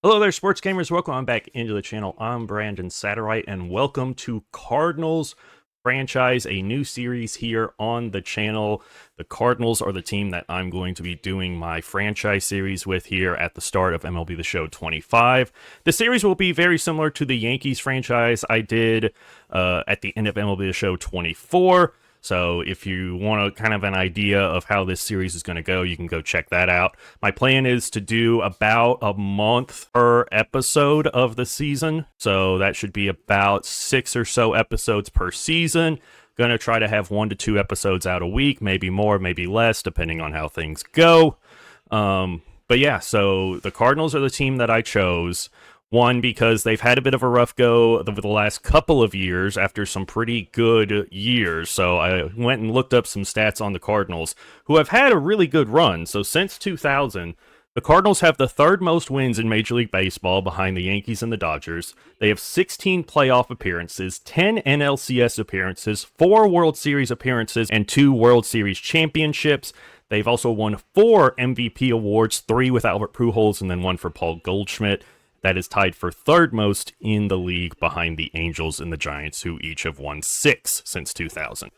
Hello there, sports gamers. Welcome back into the channel. I'm Brandon Satterwhite, and welcome to Cardinals franchise, a new series here on the channel. The Cardinals are the team that I'm going to be doing my franchise series with here at the start of MLB The Show 25. The series will be very similar to the Yankees franchise I did at the end of MLB The Show 24. So if you want kind of an idea of how this series is going to go, you can go check that out. My plan is to do about a month per episode of the season. So that should be about 6 or so episodes per season. Going to try to have 1 to 2 episodes out a week, maybe more, maybe less, depending on how things go. But yeah, so the Cardinals are the team that I chose. One, because they've had a bit of a rough go over the last couple of years after some pretty good years. So I went and looked up some stats on the Cardinals, who have had a really good run. So since 2000, the Cardinals have the third most wins in Major League Baseball behind the Yankees and the Dodgers. They have 16 playoff appearances, 10 NLCS appearances, 4 World Series appearances, and 2 World Series championships. They've also won 4 MVP awards, 3 with Albert Pujols and then 1 for Paul Goldschmidt. That is tied for third most in the league behind the Angels and the Giants, who each have won 6 since 2000.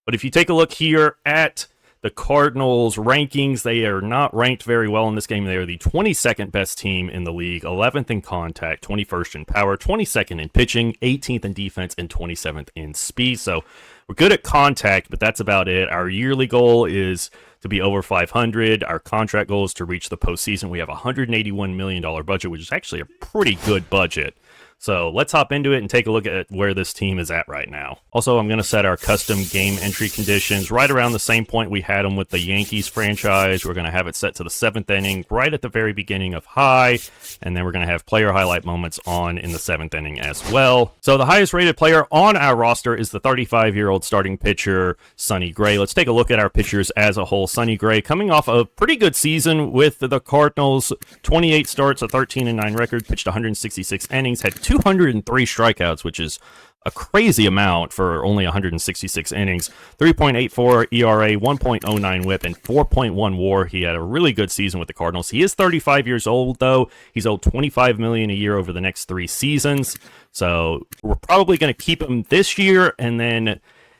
But if you take a look here at the Cardinals' rankings, they are not ranked very well in this game. They are the 22nd best team in the league, 11th in contact, 21st in power, 22nd in pitching, 18th in defense, and 27th in speed. So we're good at contact, but that's about it. Our yearly goal is to be over 500. Our contract goal is to reach the postseason. We have a $181 million budget, which is actually a pretty good budget. So let's hop into it and take a look at where this team is at right now. Also, I'm going to set our custom game entry conditions right around the same point we had them with the Yankees franchise. We're going to have it set to the 7th inning, right at the very beginning of high, and then we're going to have player highlight moments on in the 7th inning as well. So the highest rated player on our roster is the 35-year-old starting pitcher, Sonny Gray. Let's take a look at our pitchers as a whole. Sonny Gray coming off a pretty good season with the Cardinals, 28 starts, a 13-9 record, pitched 166 innings, had 203 strikeouts, which is a crazy amount for only 166 innings. 3.84 ERA, 1.09 WHIP, and 4.1 WAR. He had a really good season with the Cardinals. He is 35 years old, though. He's owed $25 million a year over the next 3 seasons. So we're probably going to keep him this year, and then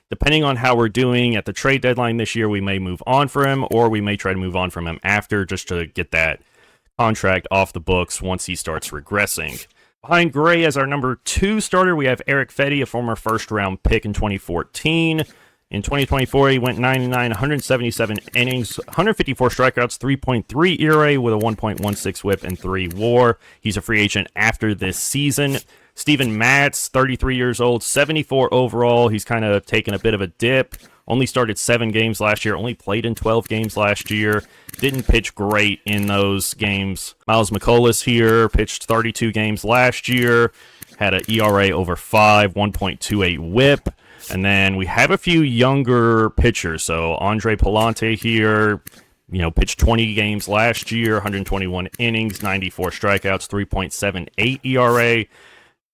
depending on how we're doing at the trade deadline this year, we may move on for him, or we may try to move on from him after, just to get that contract off the books once he starts regressing. Behind Gray as our number 2 starter, we have Eric Fedde, a former first-round pick in 2014. In 2024, he went 9-9, 177 innings, 154 strikeouts, 3.3 ERA with a 1.16 WHIP and 3 WAR. He's a free agent after this season. Steven Matz, 33 years old, 74 overall. He's kind of taken a bit of a dip. Only started 7 games last year, only played in 12 games last year. Didn't pitch great in those games. Miles McCullough here, pitched 32 games last year, had an ERA over 5, 1.28 WHIP. And then we have a few younger pitchers. So Andre Palante here, pitched 20 games last year, 121 innings, 94 strikeouts, 3.78 ERA.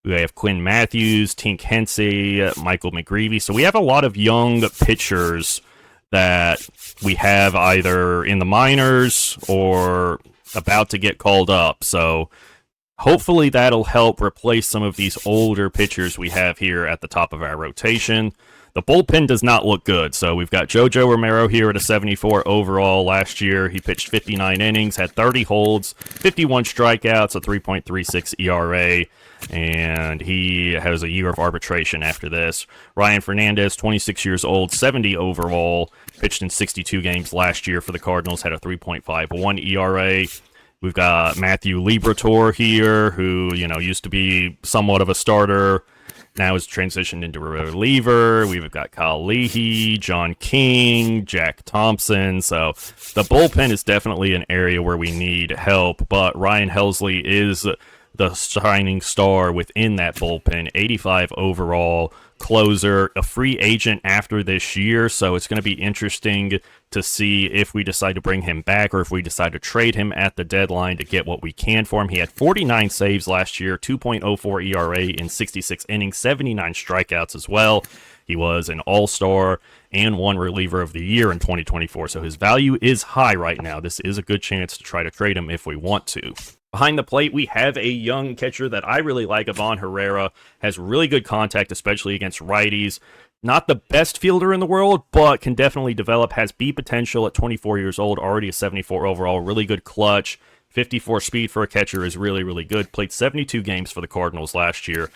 We have Quinn Matthews, Tink Hensey, Michael McGreevy. So we have a lot of young pitchers that we have either in the minors or about to get called up. So hopefully that'll help replace some of these older pitchers we have here at the top of our rotation. The bullpen does not look good. So we've got JoJo Romero here at a 74 overall. Last year, he pitched 59 innings, had 30 holds, 51 strikeouts, a 3.36 ERA, and he has a year of arbitration after this. Ryan Fernandez, 26 years old, 70 overall, pitched in 62 games last year for the Cardinals, had a 3.51 ERA. We've got Matthew Liberatore here, who, used to be somewhat of a starter, now is transitioned into a reliever. We've got Kyle Leahy, John King, Jack Thompson. So the bullpen is definitely an area where we need help, but Ryan Helsley is the shining star within that bullpen. 85 overall, closer, a free agent after this year, so it's going to be interesting to see if we decide to bring him back or if we decide to trade him at the deadline to get what we can for him. He had 49 saves last year, 2.04 ERA in 66 innings, 79 strikeouts as well. He was an all-star and one reliever of the year in 2024, so his value is high right now. This is a good chance to try to trade him if we want to. Behind the plate, we have a young catcher that I really like, Ivan Herrera. Has really good contact, especially against righties. Not the best fielder in the world, but can definitely develop. Has B potential at 24 years old, already a 74 overall. Really good clutch. 54 speed for a catcher is really, really good. Played 72 games for the Cardinals last year.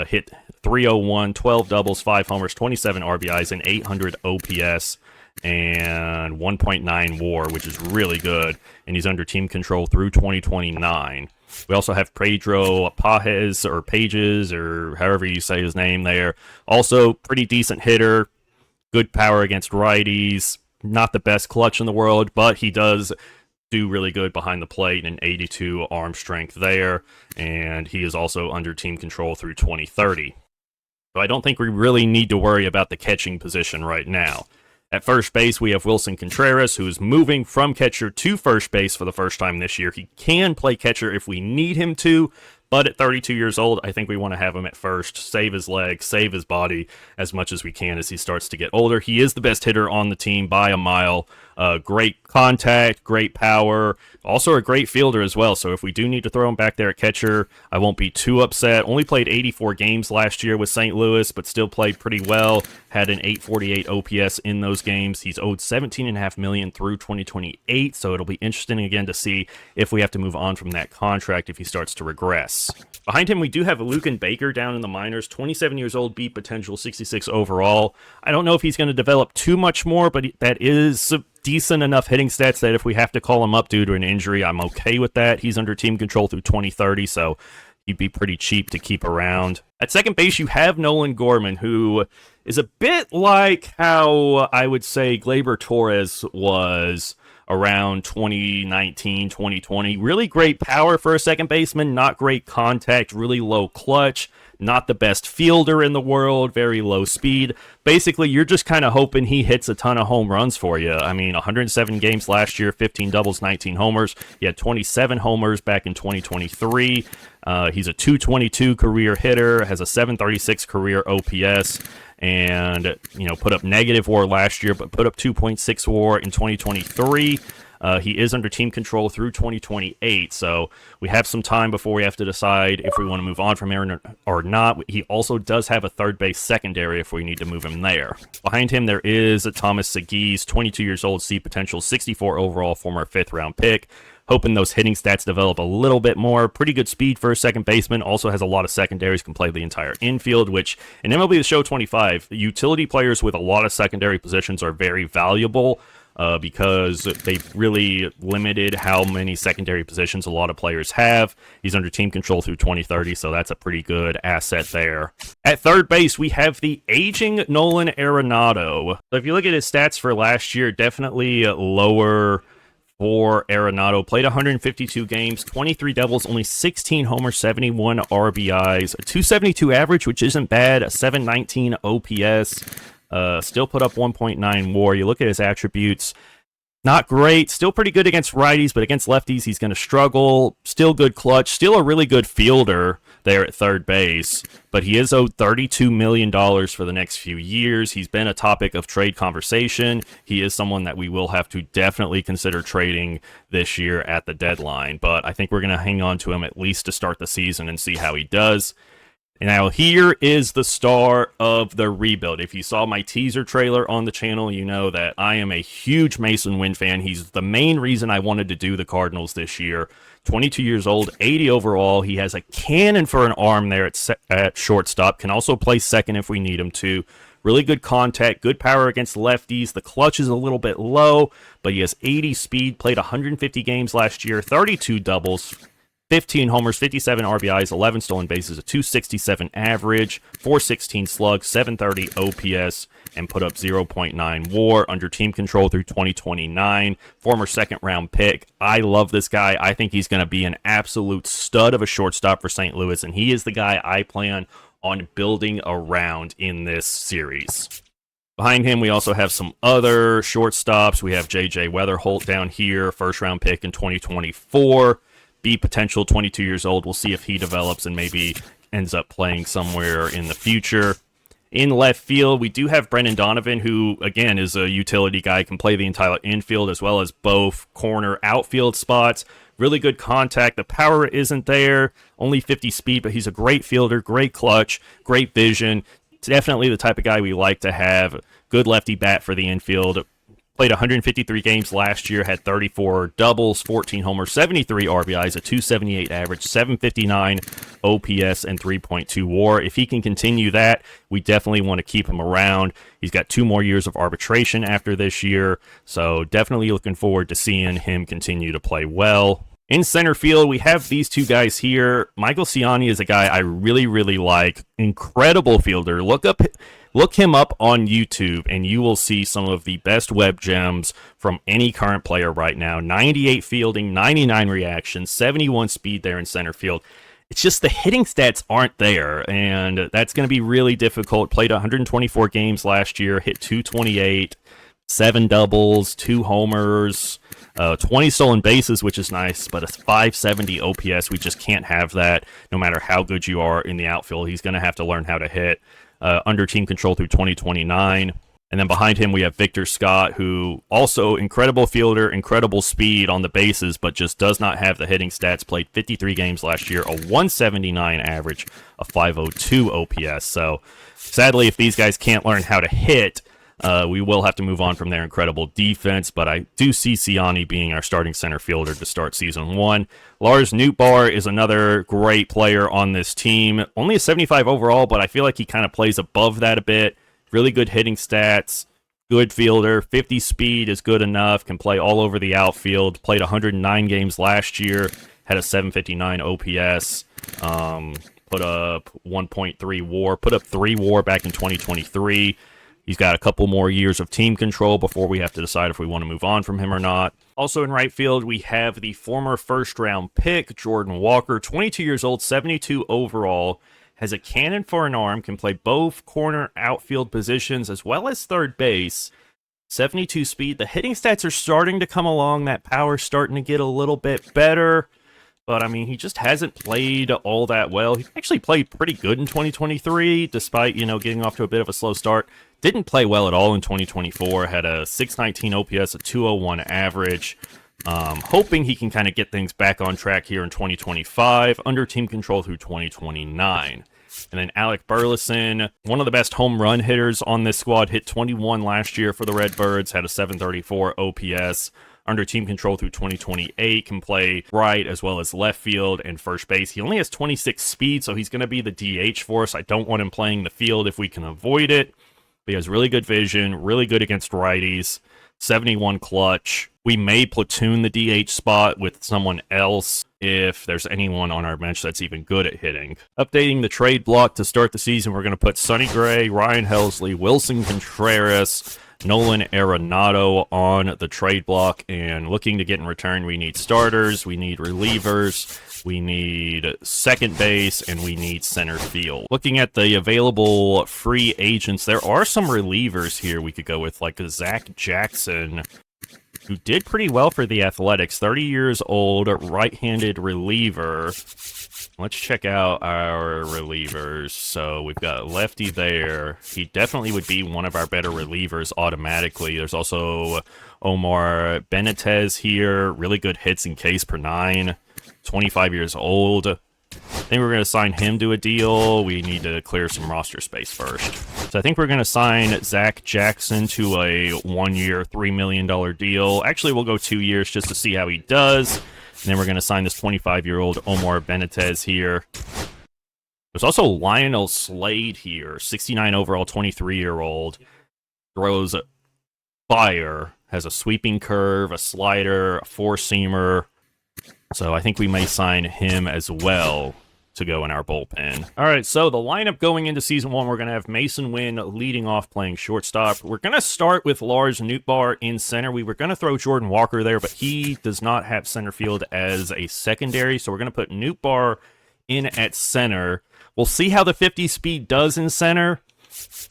Hit 301, 12 doubles, 5 homers, 27 RBIs, and 800 OPS. And 1.9 WAR, which is really good, and he's under team control through 2029. We also have Pedro Pages, or however you say his name there. Also, pretty decent hitter, good power against righties, not the best clutch in the world, but he does do really good behind the plate, and 82 arm strength there, and he is also under team control through 2030. So I don't think we really need to worry about the catching position right now. At first base, we have Wilson Contreras, who is moving from catcher to first base for the first time this year. He can play catcher if we need him to, but at 32 years old, I think we want to have him at first, save his legs, save his body as much as we can as he starts to get older. He is the best hitter on the team by a mile. Great contact, great power, also a great fielder as well. So if we do need to throw him back there at catcher, I won't be too upset. Only played 84 games last year with St. Louis, but still played pretty well. Had an 848 OPS in those games. He's owed $17.5 million through 2028, so it'll be interesting again to see if we have to move on from that contract if he starts to regress. Behind him, we do have Lucan Baker down in the minors, 27 years old, beat potential, 66 overall. I don't know if he's going to develop too much more, but that is decent enough hitting stats that if we have to call him up due to an injury, I'm okay with that. He's under team control through 2030, so he'd be pretty cheap to keep around. At second base, you have Nolan Gorman, who is a bit like how I would say Gleyber Torres was around 2019, 2020. Really great power for a second baseman, not great contact, really low clutch, not the best fielder in the world, very low speed. Basically, you're just kind of hoping he hits a ton of home runs for you. I mean, 107 games last year, 15 doubles, 19 homers. He had 27 homers back in 2023. He's a 222 career hitter, has a 736 career OPS, and put up negative WAR last year, but put up 2.6 WAR in 2023. He is under team control through 2028, so we have some time before we have to decide if we want to move on from Aaron or not. He also does have a third base secondary if we need to move him there. Behind him, there is Thomas Seguis, 22 years old, C potential, 64 overall, former 5th round pick. Hoping those hitting stats develop a little bit more. Pretty good speed for a second baseman. Also has a lot of secondaries, can play the entire infield, which in MLB The Show 25, utility players with a lot of secondary positions are very valuable because they've really limited how many secondary positions a lot of players have. He's under team control through 2030, so that's a pretty good asset there. At third base, we have the aging Nolan Arenado. So if you look at his stats for last year, definitely lower for Arenado. Played 152 games, 23 doubles, only 16 homers, 71 RBIs, a 272 average, which isn't bad, a 719 OPS, still put up 1.9 WAR. You look at his attributes, not great, still pretty good against righties, but against lefties, he's going to struggle. Still good clutch, still a really good fielder there at third base, but he is owed $32 million for the next few years. He's been a topic of trade conversation. He is someone that we will have to definitely consider trading this year at the deadline, but I think we're going to hang on to him at least to start the season and see how he does. Now, here is the star of the rebuild. If you saw my teaser trailer on the channel, you know that I am a huge Mason Wynn fan. He's the main reason I wanted to do the Cardinals this year. 22 years old, 80 overall. He has a cannon for an arm there at shortstop. Can also play second if we need him to. Really good contact, good power against lefties. The clutch is a little bit low, but he has 80 speed. Played 150 games last year, 32 doubles, 15 homers, 57 RBIs, 11 stolen bases, a 267 average, 416 slug, 730 OPS, and put up 0.9 WAR, under team control through 2029. Former second-round pick. I love this guy. I think he's going to be an absolute stud of a shortstop for St. Louis, and he is the guy I plan on building around in this series. Behind him, we also have some other shortstops. We have J.J. Weatherholt down here, first-round pick in 2024. B potential, 22 years old. We'll see if he develops and maybe ends up playing somewhere in the future. In left field, we do have Brendan Donovan, who, again, is a utility guy, can play the entire infield as well as both corner outfield spots. Really good contact. The power isn't there, only 50 speed, but he's a great fielder, great clutch, great vision. Definitely the type of guy we like to have. Good lefty bat for the infield. Played 153 games last year, had 34 doubles, 14 homers, 73 RBIs, a 278 average, 759 OPS, and 3.2 WAR. If he can continue that, we definitely want to keep him around. He's got 2 more years of arbitration after this year, so definitely looking forward to seeing him continue to play well. In center field, we have these 2 guys here. Michael Ciani is a guy I really, really like. Incredible fielder. Look him up on YouTube, and you will see some of the best web gems from any current player right now. 98 fielding, 99 reaction, 71 speed there in center field. It's just the hitting stats aren't there, and that's going to be really difficult. Played 124 games last year, hit 228, 7 doubles, 2 homers, 20 stolen bases, which is nice, but a 570 OPS. We just can't have that no matter how good you are in the outfield. He's going to have to learn how to hit. Under team control through 2029. And then behind him, we have Victor Scott, who also incredible fielder, incredible speed on the bases, but just does not have the hitting stats. Played 53 games last year, a 179 average, a 502 OPS. So sadly, if these guys can't learn how to hit, we will have to move on from their incredible defense, but I do see Ciani being our starting center fielder to start season 1. Lars Nootbaar is another great player on this team. Only a 75 overall, but I feel like he kind of plays above that a bit. Really good hitting stats, good fielder, 50 speed is good enough, can play all over the outfield. Played 109 games last year, had a 759 OPS, put up 1.3 WAR, put up 3 WAR back in 2023. He's got a couple more years of team control before we have to decide if we want to move on from him or not. Also in right field, we have the former first-round pick, Jordan Walker, 22 years old, 72 overall, has a cannon for an arm, can play both corner outfield positions as well as third base. 72 speed. The hitting stats are starting to come along. That power's starting to get a little bit better. But, I mean, he just hasn't played all that well. He actually played pretty good in 2023, despite, getting off to a bit of a slow start. Didn't play well at all in 2024. Had a 619 OPS, a 201 average. Hoping he can kind of get things back on track here in 2025, under team control through 2029. And then Alec Burleson, one of the best home run hitters on this squad, hit 21 last year for the Redbirds, had a 734 OPS. Under team control through 2028, can play right as well as left field and first base. He only has 26 speed, so he's going to be the DH for us. I don't want him playing the field if we can avoid it. But he has really good vision, really good against righties, 71 clutch. We may platoon the DH spot with someone else if there's anyone on our bench that's even good at hitting. Updating the trade block to start the season, we're going to put Sonny Gray, Ryan Helsley, Wilson Contreras, Nolan Arenado on the trade block, and looking to get in return, we need starters, we need relievers, we need second base, and we need center field. Looking at the available free agents, there are some relievers here we could go with, like Zach Jackson, who did pretty well for the Athletics, 30 years old, right-handed reliever. Let's check out our relievers. So we've got lefty there. He definitely would be one of our better relievers automatically. There's also Omar Benitez here. Really good hits in Ks per 9. 25 years old. I think we're going to sign him to a deal. We need to clear some roster space first. So I think we're going to sign Zach Jackson to a 1-year, $3 million deal. Actually, we'll go 2 years just to see how he does. And then we're going to sign this 25-year-old Omar Benitez here. There's also Lionel Slade here, 69 overall, 23-year-old. Throws fire, has a sweeping curve, a slider, a four-seamer. So I think we may sign him as well to go in our bullpen. All right, so the lineup going into Season 1, we're going to have Mason Wynn leading off playing shortstop. We're going to start with Lars Nootbaar in center. We were going to throw Jordan Walker there, but he does not have center field as a secondary, so we're going to put Nootbaar in at center. We'll see how the 50 speed does in center,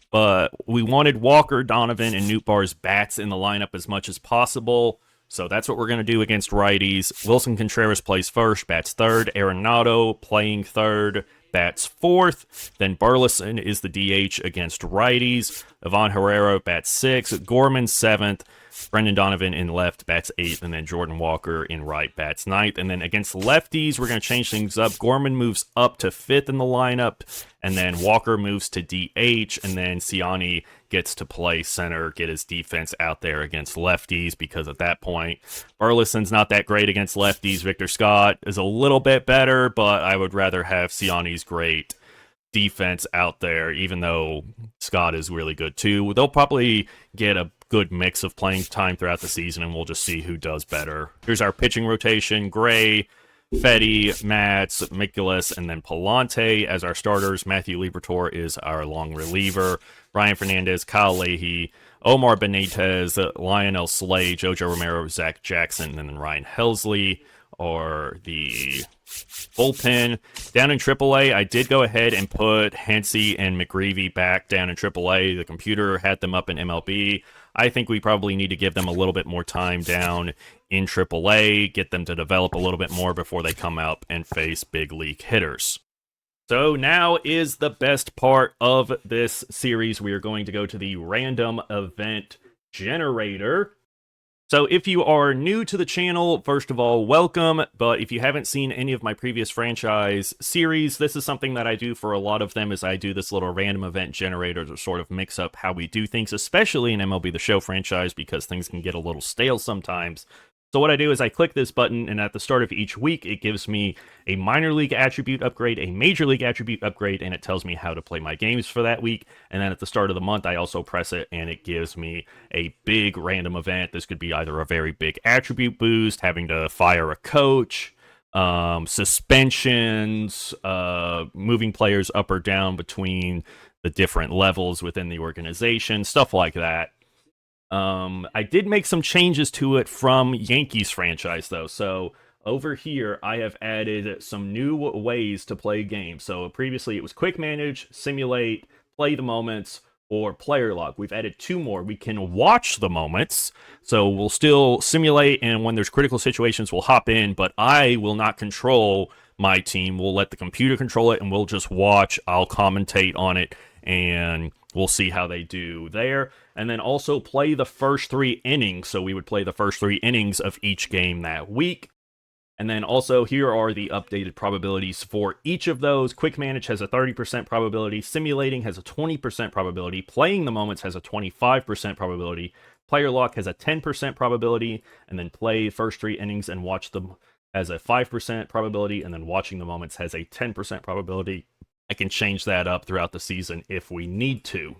but we wanted Walker, Donovan, and Nootbaar's bats in the lineup as much as possible. So that's what we're going to do against righties. Wilson Contreras plays first, bats third. Arenado playing third, bats fourth. Then Burleson is the DH against righties. Ivan Herrera bats sixth. Gorman seventh. Brendan Donovan in left bats eighth, and then Jordan Walker in right bats ninth. And then against lefties, we're going to change things up. Gorman moves up to fifth in the lineup, and then Walker moves to DH, and then Ciani gets to play center, get his defense out there against lefties, because at that point, Burleson's not that great against lefties. Victor Scott is a little bit better, but I would rather have Ciani's great defense out there, even though Scott is really good too. They'll probably get a good mix of playing time throughout the season, and we'll just see who does better. Here's our pitching rotation: Gray, Fetty, Matz, Mikolas, and then Palante as our starters. Matthew Liberatore is our long reliever. Ryan Fernandez, Kyle Leahy, Omar Benitez, Lionel Slade, JoJo Romero, Zach Jackson, and then Ryan Helsley are the bullpen. Down in AAA, I did go ahead and put Hensey and McGreevy back down in AAA. The computer had them up in MLB. I think we probably need to give them a little bit more time down in AAA, get them to develop a little bit more before they come out and face big league hitters. So now is the best part of this series. We are going to go to the random event generator. So if you are new to the channel, first of all, welcome. But if you haven't seen any of my previous franchise series, this is something that I do for a lot of them, is I do this little random event generator to sort of mix up how we do things, especially in MLB The Show franchise, because things can get a little stale sometimes. So what I do is I click this button, and at the start of each week, it gives me a minor league attribute upgrade, a major league attribute upgrade, and it tells me how to play my games for that week. And then at the start of the month, I also press it, and it gives me a big random event. This could be either a very big attribute boost, having to fire a coach, suspensions, moving players up or down between the different levels within the organization, stuff like that. I did make some changes to it from Yankees franchise, though. So over here, I have added some new ways to play games. So previously, it was quick manage, simulate, play the moments, or player log. We've added two more. We can watch the moments. So we'll still simulate, and when there's critical situations, we'll hop in, but I will not control my team. We'll let the computer control it, and we'll just watch. I'll commentate on it, and we'll see how they do there. And then also play the first 3 innings. So we would play the first 3 innings of each game that week. And then also here are the updated probabilities for each of those. Quick Manage has a 30% probability. Simulating has a 20% probability. Playing the moments has a 25% probability. Player Lock has a 10% probability. And then play first 3 innings and watch them has a 5% probability. And then watching the moments has a 10% probability. I can change that up throughout the season if we need to.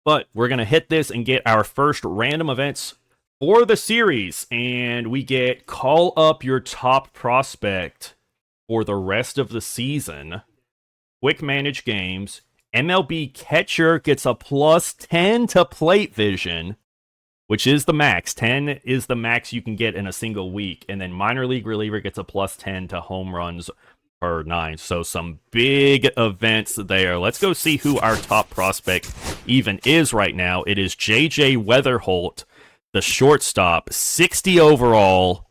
But we're going to hit this and get our first random events for the series. And we get call up your top prospect for the rest of the season. Quick manage games. MLB catcher gets a plus 10 to plate vision, which is the max. 10 is the max you can get in a single week. And then minor league reliever gets a plus 10 to home runs per 9. So some big events there. Let's go see who our top prospect even is right now. It is JJ Weatherholt, the shortstop, 60 overall,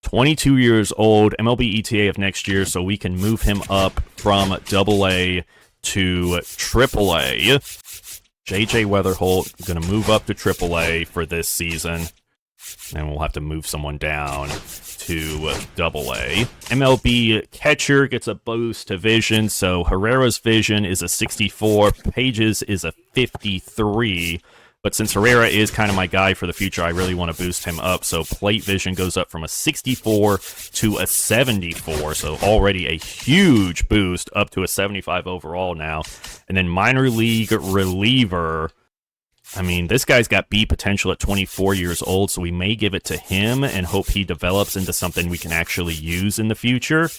22 years old, MLB ETA of next year, so we can move him up from AA to AAA. JJ Weatherholt going to move up to AAA for this season, and we'll have to move someone down to AA. MLB catcher gets a boost to vision, so Herrera's vision is a 64, Page's is a 53, but since Herrera is kind of my guy for the future, I really want to boost him up, so plate vision goes up from a 64 to a 74, so already a huge boost up to a 75 overall now. And then minor league reliever, I mean, this guy's got B potential at 24 years old, so we may give it to him and hope he develops into something we can actually use in the future.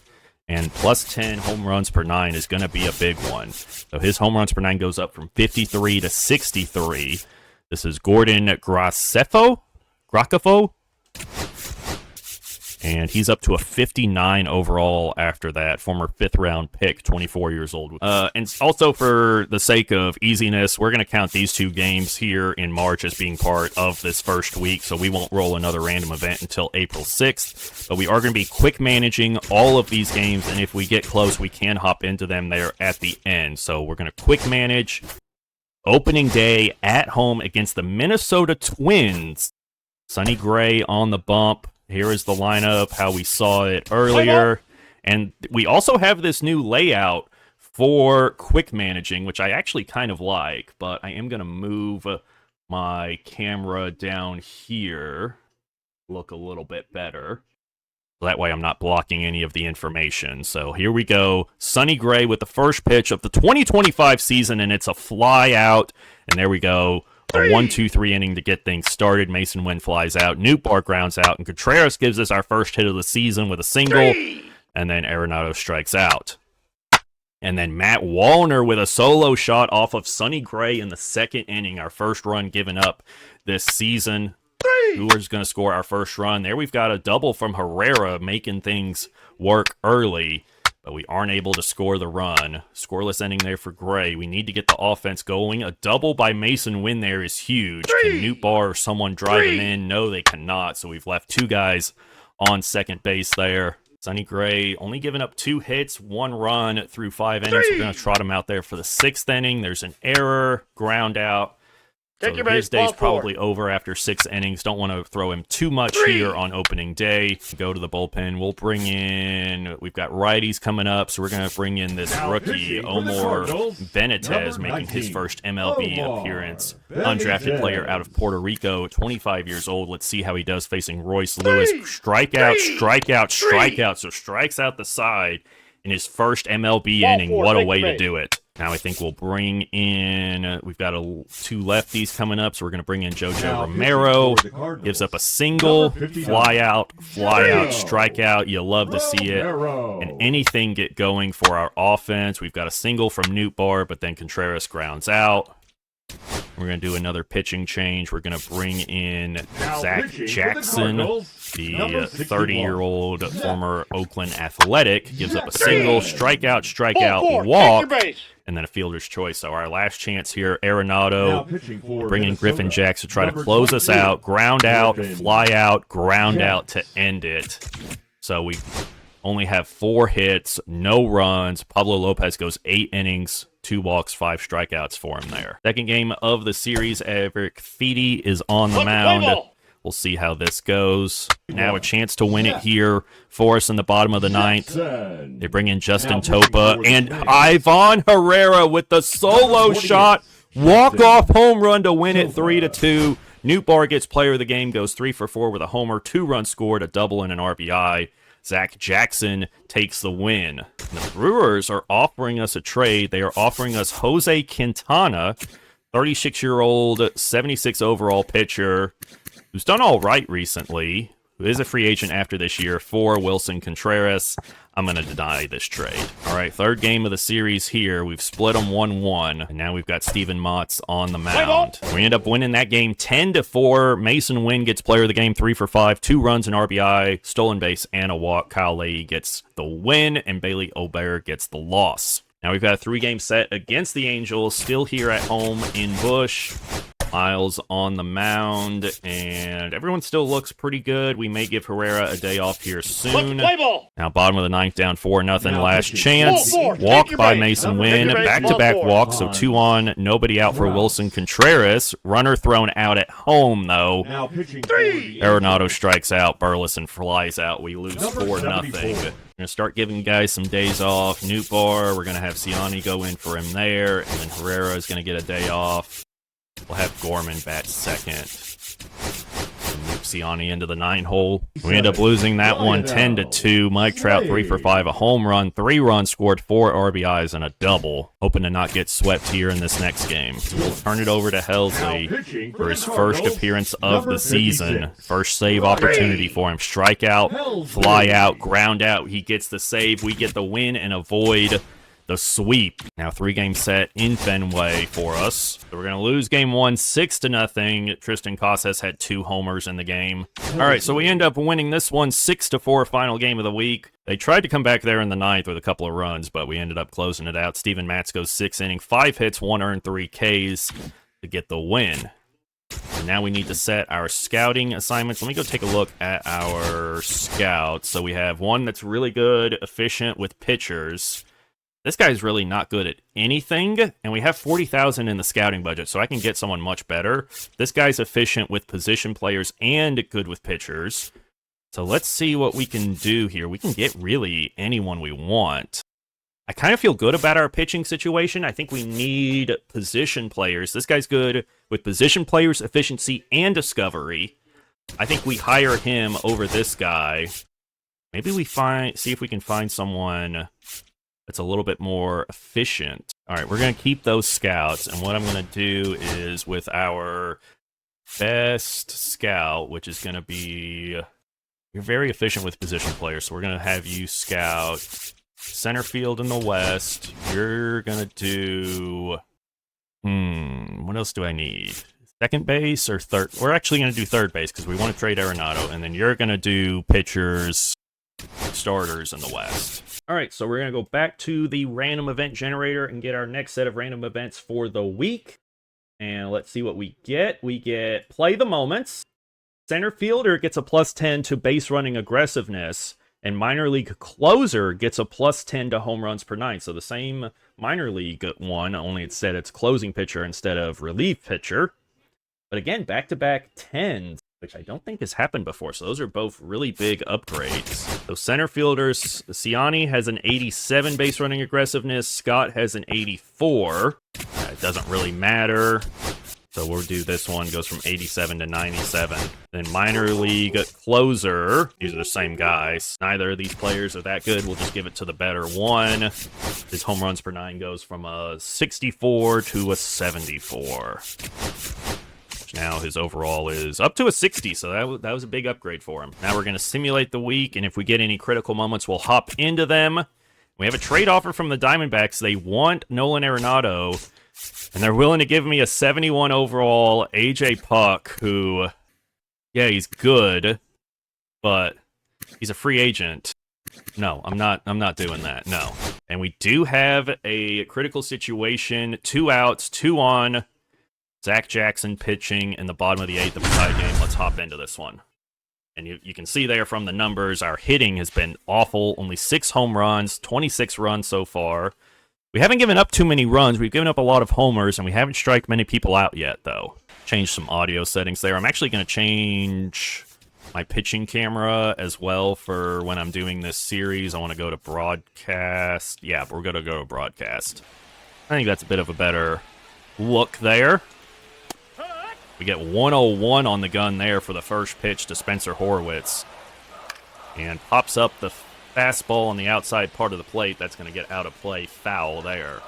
And plus 10 home runs per 9 is going to be a big one. So his home runs per 9 goes up from 53 to 63. This is Gordon Graceffo. And he's up to a 59 overall after that. Former 5th-round pick, 24 years old. And also for the sake of easiness, we're going to count these 2 games here in March as being part of this first week, so we won't roll another random event until April 6th. But we are going to be quick managing all of these games, and if we get close, we can hop into them there at the end. So we're going to quick manage opening day at home against the Minnesota Twins. Sonny Gray on the bump. Here is the lineup, how we saw it earlier. And we also have this new layout for quick managing, which I actually kind of like, but I am going to move my camera down here, look a little bit better. That way I'm not blocking any of the information. So here we go. Sonny Gray with the first pitch of the 2025 season, and it's a fly out. And there we go. A 1-2-3 inning to get things started. Mason Wynn flies out. Nootbaar grounds out. And Contreras gives us our first hit of the season with a single. And then Arenado strikes out. And then Matt Wallner with a solo shot off of Sonny Gray in the 2nd inning. Our first run given up this season. Who is going to score our first run? There we've got a double from Herrera making things work early. But we aren't able to score the run. Scoreless ending there for Gray. We need to get the offense going. A double by Mason Wynn there is huge. Can Nootbaar or someone drive him in? No, they cannot. So we've left 2 guys on second base there. Sonny Gray only giving up 2 hits, 1 run through 5 innings. We're going to trot him out there for the 6th inning. There's an error, ground out. So his day's probably over after 6 innings. Don't want to throw him too much here on opening day. Go to the bullpen. We'll bring in... We've got righties coming up, so we're going to bring in this rookie, Omar Benitez, making his first MLB appearance. Undrafted player out of Puerto Rico, 25 years old. Let's see how he does facing Royce Lewis. Strikeout, strikeout, strikeout. So strikes out the side in his first MLB inning. What a way to do it. Now I think we'll bring in, we've got 2 lefties coming up, so we're going to bring in JoJo Romero. Gives up a single, fly out, strikeout. You love to see it. And anything get going for our offense. We've got a single from Nootbaar, but then Contreras grounds out. We're going to do another pitching change. We're going to bring in Zach Jackson, the 30-year-old former Oakland Athletic. Gives up a single, strikeout, walk, and then a fielder's choice. So our last chance here, Arenado, bring in Griffin Jacks to try to close us out. Ground out, fly out, ground out to end it. So we only have 4 hits, no runs. Pablo Lopez goes 8 innings, 2 walks, 5 strikeouts for him there. Second game of the series, Eric Feedy is on the mound. We'll see how this goes. Now a chance to win it here for us in the bottom of the 9th. They bring in Justin Topa and Ivan Herrera with the solo shot. Walk-off home run to win it 3-2. Nootbaar gets player of the game, goes 3 for 4 with a homer, 2 runs scored, a double, and an RBI. Zach Jackson takes the win. The Brewers are offering us a trade. They are offering us Jose Quintana, 36-year-old, 76 overall pitcher, who's done all right recently, who is a free agent after this year, for Wilson Contreras. I'm going to deny this trade. All right, 3rd game of the series here. We've split them 1-1, and now we've got Steven Matz on the mound. We end up winning that game 10-4. Mason Wynn gets player of the game, 3 for 5, 2 runs, an RBI, stolen base, and a walk. Kyle Leahy gets the win, and Bailey Obear gets the loss. Now we've got a 3-game set against the Angels, still here at home in Busch. Miles on the mound, and everyone still looks pretty good. We may give Herrera a day off here soon. Now, bottom of the 9th, down 4-0. Last chance. Walk by Mason Wynn. Back-to-back walks, so 2 on, nobody out for Wilson Contreras. Runner thrown out at home, though. Arenado strikes out. Burleson flies out. We lose 4-0. We're going to start giving guys some days off. Nootbaar, we're going to have Ciani go in for him there, and then Herrera is going to get a day off. We'll have Gorman bat second. Move Ciani into the 9-hole. We end up losing that one 10-2. Mike Trout 3 for 5, a home run, 3 runs scored, 4 RBIs, and a double. Hoping to not get swept here in this next game. We'll turn it over to Helsley for his first appearance of the season. First save opportunity for him. Strikeout, fly out, ground out. He gets the save. We get the win and avoid the sweep. Now 3-game set in Fenway for us. So we're going to lose game 1 6-0. Tristan Casas had 2 homers in the game. All right, so we end up winning this one 6-4, final game of the week. They tried to come back there in the 9th with a couple of runs, but we ended up closing it out. Steven Matz goes 6 innings, 5 hits, 1 earned, 3 Ks to get the win. And now we need to set our scouting assignments. Let me go take a look at our scouts. So we have one that's really good, efficient with pitchers. This guy's really not good at anything, and we have $40,000 in the scouting budget, so I can get someone much better. This guy's efficient with position players and good with pitchers. So let's see what we can do here. We can get really anyone we want. I kind of feel good about our pitching situation. I think we need position players. This guy's good with position players, efficiency, and discovery. I think we hire him over this guy. Maybe we see if we can find someone that's a little bit more efficient. All right, we're going to keep those scouts, and what I'm going to do is with our best scout, which is going to be... You're very efficient with position players, so we're going to have you scout center field in the West. You're going to do... what else do I need? Second base or third? We're actually going to do third base because we want to trade Arenado, and then you're going to do pitchers, starters in the West. All right, so we're going to go back to the random event generator and get our next set of random events for the week. And let's see what we get. We get play the moments. Center fielder gets a +10 to base running aggressiveness, and minor league closer gets a +10 to home runs per 9. So the same minor league one, only it said it's closing pitcher instead of relief pitcher. But again, back-to-back 10s, which I don't think has happened before. So those are both really big upgrades. So center fielders, Ciani has an 87 base running aggressiveness. Scott has an 84. It doesn't really matter. So we'll do this one, goes from 87 to 97. Then minor league closer, these are the same guys. Neither of these players are that good. We'll just give it to the better one. His home runs per 9 goes from a 64 to a 74. Now his overall is up to a 60, so that was a big upgrade for him. Now we're going to simulate the week, and if we get any critical moments, we'll hop into them. We have a trade offer from the Diamondbacks. They want Nolan Arenado, and they're willing to give me a 71 overall AJ Puck, who, yeah, he's good, but he's a free agent. No, I'm not doing that, no. And we do have a critical situation, 2 outs, 2 on. Zach Jackson pitching in the bottom of the 8th of a tie game. Let's hop into this one. And you can see there from the numbers, our hitting has been awful. Only 6 home runs, 26 runs so far. We haven't given up too many runs. We've given up a lot of homers, and we haven't striked many people out yet, though. Changed some audio settings there. I'm actually going to change my pitching camera as well for when I'm doing this series. I want to go to broadcast. Yeah, we're going to go to broadcast. I think that's a bit of a better look there. We get 101 on the gun there for the first pitch to Spencer Horwitz. And pops up the fastball on the outside part of the plate. That's going to get out of play, foul there.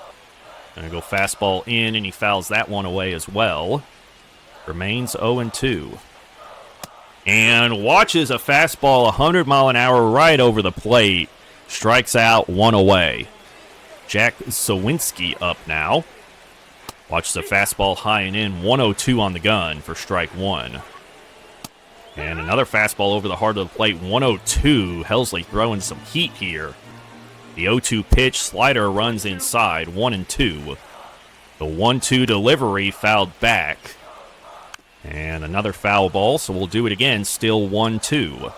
Going to go fastball in, and he fouls that one away as well. Remains 0-2. And watches a fastball 100 mile an hour right over the plate. Strikes out, 1 away. Jack Sawinski up now. Watch the fastball high and in, 102 on the gun for strike 1. And another fastball over the heart of the plate, 102. Helsley throwing some heat here. The 0-2 pitch, slider runs inside, 1-2. The 1-2 delivery fouled back. And another foul ball, so we'll do it again, still 1-2.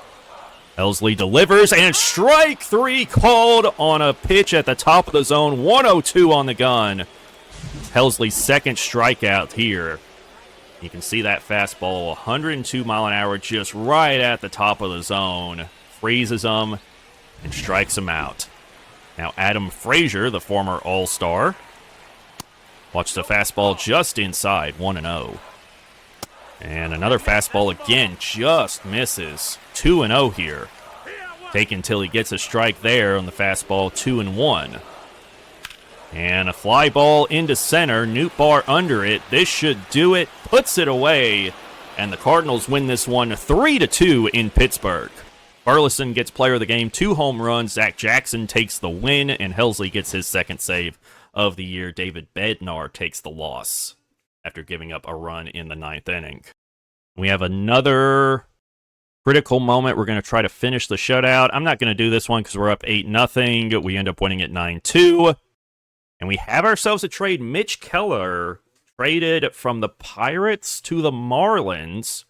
Helsley delivers, and strike 3 called on a pitch at the top of the zone, 102 on the gun. Helsley's second strikeout here. You can see that fastball, 102 mile an hour, just right at the top of the zone. Freezes him and strikes him out. Now Adam Frazier, the former All-Star. Watch the fastball just inside, 1-0. And another fastball again, just misses. 2-0 here. Take until he gets a strike there on the fastball, 2-1. And a fly ball into center, Nootbaar under it. This should do it, puts it away, and the Cardinals win this one 3-2 in Pittsburgh. Burleson gets player of the game, 2 home runs. Zach Jackson takes the win, and Helsley gets his second save of the year. David Bednar takes the loss after giving up a run in the 9th inning. We have another critical moment. We're going to try to finish the shutout. I'm not going to do this one because we're up 8-0. We end up winning at 9-2. And we have ourselves a trade. Mitch Keller traded from the Pirates to the Marlins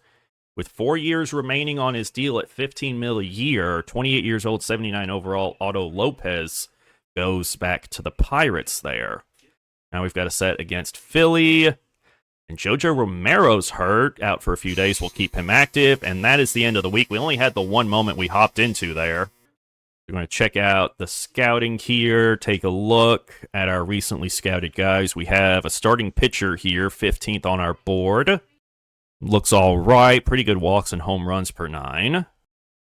with 4 years remaining on his deal at $15 million a year. 28 years old, 79 overall. Otto Lopez goes back to the Pirates there. Now we've got a set against Philly. And Jojo Romero's hurt, out for a few days. We'll keep him active. And that is the end of the week. We only had the one moment we hopped into there. We're going to check out the scouting here, take a look at our recently scouted guys. We have a starting pitcher here, 15th on our board. Looks all right. Pretty good walks and home runs per 9.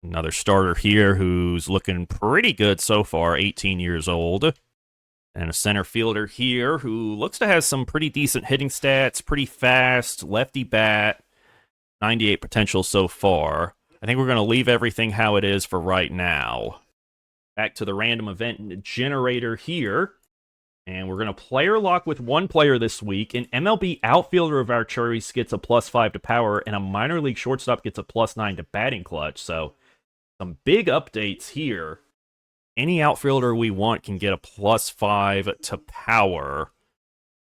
Another starter here who's looking pretty good so far, 18 years old. And a center fielder here who looks to have some pretty decent hitting stats, pretty fast, lefty bat, 98 potential so far. I think we're going to leave everything how it is for right now. Back to the random event generator here. And we're going to player lock with one player this week. An MLB outfielder of our choice gets a +5 to power, and a minor league shortstop gets a +9 to batting clutch. So some big updates here. Any outfielder we want can get a +5 to power.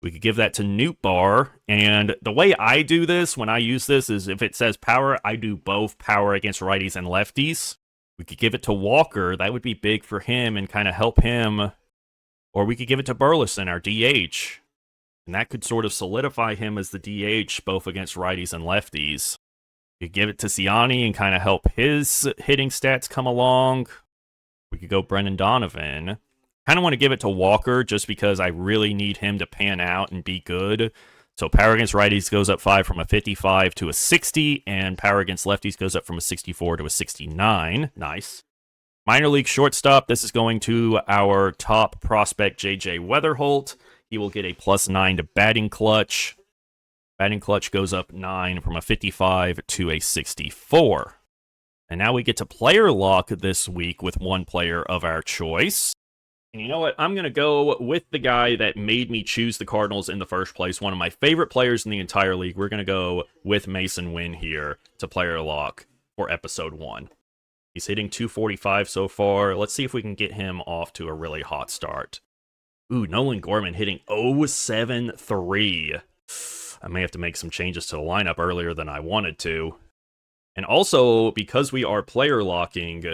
We could give that to Newt Bar. And the way I do this, when I use this, is if it says power, I do both power against righties and lefties. We could give it to Walker. That would be big for him and kind of help him. Or we could give it to Burleson, our DH. And that could sort of solidify him as the DH, both against righties and lefties. We could give it to Ciani and kind of help his hitting stats come along. We could go Brendan Donovan. Kind of want to give it to Walker just because I really need him to pan out and be good. So power against righties goes up 5 from a 55 to a 60, and power against lefties goes up from a 64 to a 69. Nice. Minor league shortstop, this is going to our top prospect, J.J. Weatherholt. He will get a +9 to batting clutch. Batting clutch goes up 9 from a 55 to a 64. And now we get to player lock this week with one player of our choice. And you know what? I'm going to go with the guy that made me choose the Cardinals in the first place. One of my favorite players in the entire league. We're going to go with Mason Wynn here to player lock for episode 1. He's hitting 245 so far. Let's see if we can get him off to a really hot start. Ooh, Nolan Gorman hitting 073. I may have to make some changes to the lineup earlier than I wanted to. And also, because we are player locking,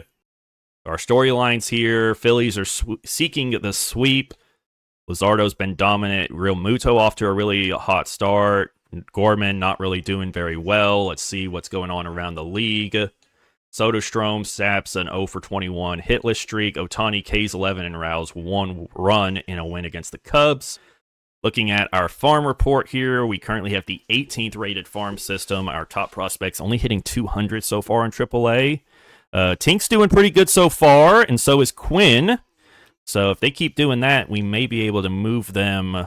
our storylines here, Phillies are seeking the sweep. Luzardo's been dominant. Real Muto off to a really hot start. Gorman not really doing very well. Let's see what's going on around the league. Soderstrom saps an 0 for 21 hitless streak. Ohtani K's 11 and Rouse 1 run in a win against the Cubs. Looking at our farm report here, we currently have the 18th rated farm system. Our top prospects only hitting 200 so far in AAA. Tink's doing pretty good so far, and so is Quinn. So if they keep doing that, we may be able to move them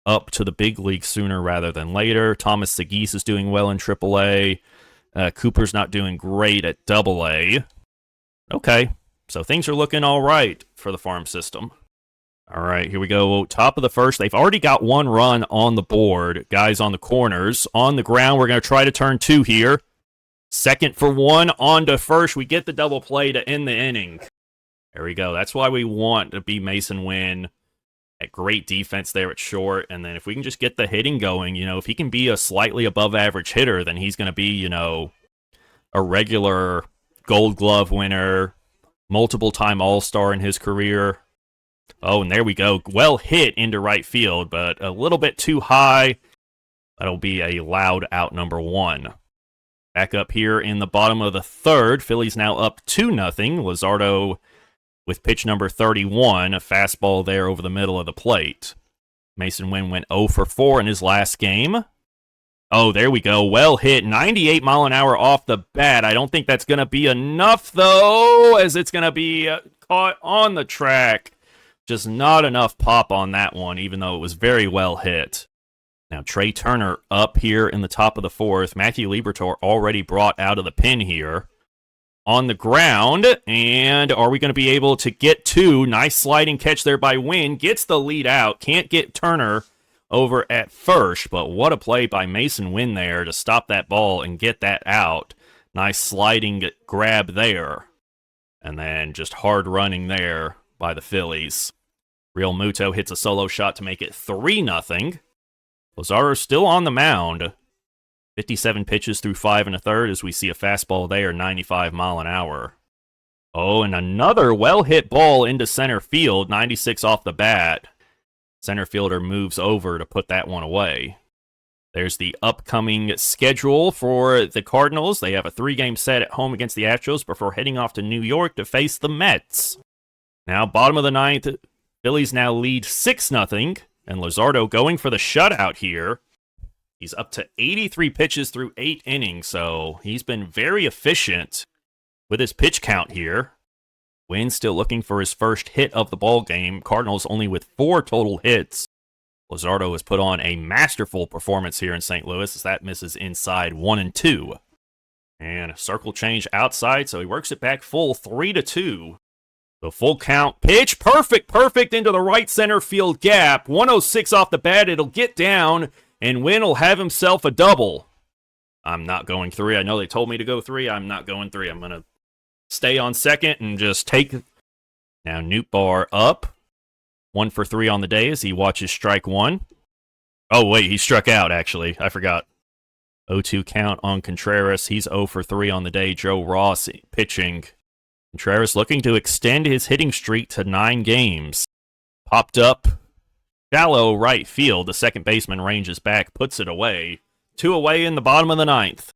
up to the big league sooner rather than later. Thomas Segis is doing well in AAA. Cooper's not doing great at AA. Okay, so things are looking all right for the farm system. All right, here we go. Top of the first. They've already got one run on the board. Guys on the corners. On the ground, we're going to try to turn 2 here. Second for 1, on to first. We get the double play to end the inning. There we go. That's why we want to be Mason Wynn. At great defense there at short. And then if we can just get the hitting going, if he can be a slightly above average hitter, then he's going to be, a regular Gold Glove winner, multiple time All-Star in his career. Oh, and there we go. Well hit into right field, but a little bit too high. That'll be a loud out number 1. Back up here in the bottom of the third. Phillies now up 2-0. Luzardo with pitch number 31, a fastball there over the middle of the plate. Mason Wynn went 0 for 4 in his last game. Oh, there we go. Well hit. 98 mile an hour off the bat. I don't think that's going to be enough, though, as it's going to be caught on the track. Just not enough pop on that one, even though it was very well hit. Now, Trey Turner up here in the top of the 4th. Matthew Liberatore already brought out of the pen here. on the ground. And are we going to be able to get two? Nice sliding catch there by Wynn. Gets the lead out. Can't get Turner over at first, but what a play by Mason Wynn there to stop that ball and get that out. Nice sliding grab there. And then just hard running there by the Phillies. Real Muto hits a solo shot to make it 3-0. Lazaro still on the mound. 57 pitches through 5 1/3 as we see a fastball there, 95 mile an hour. Oh, and another well-hit ball into center field, 96 off the bat. Center fielder moves over to put that one away. There's the upcoming schedule for the Cardinals. They have a 3-game set at home against the Astros before heading off to New York to face the Mets. Now, bottom of the 9th, Phillies now lead 6-0, and Luzardo going for the shutout here. He's up to 83 pitches through 8 innings, so he's been very efficient with his pitch count here. Wynn still looking for his first hit of the ball game. Cardinals only with 4 total hits. Luzardo has put on a masterful performance here in St. Louis as that misses inside 1-2. And a circle change outside, so he works it back full 3-2. The full count pitch, perfect into the right center field gap. 106 off the bat, it'll get down, and Wynn will have himself a double. I'm not going 3. I know they told me to go 3. I'm not going 3. I'm going to stay on second and just take. Now Nootbaar up. 1 for 3 on the day as he watches strike 1. Oh, wait, he struck out, actually. I forgot. 0-2 count on Contreras. He's 0 for 3 on the day. Joe Ross pitching. Contreras looking to extend his hitting streak to 9 games. Popped up. Shallow right field. The second baseman ranges back, puts it away. 2 away in the bottom of the 9th.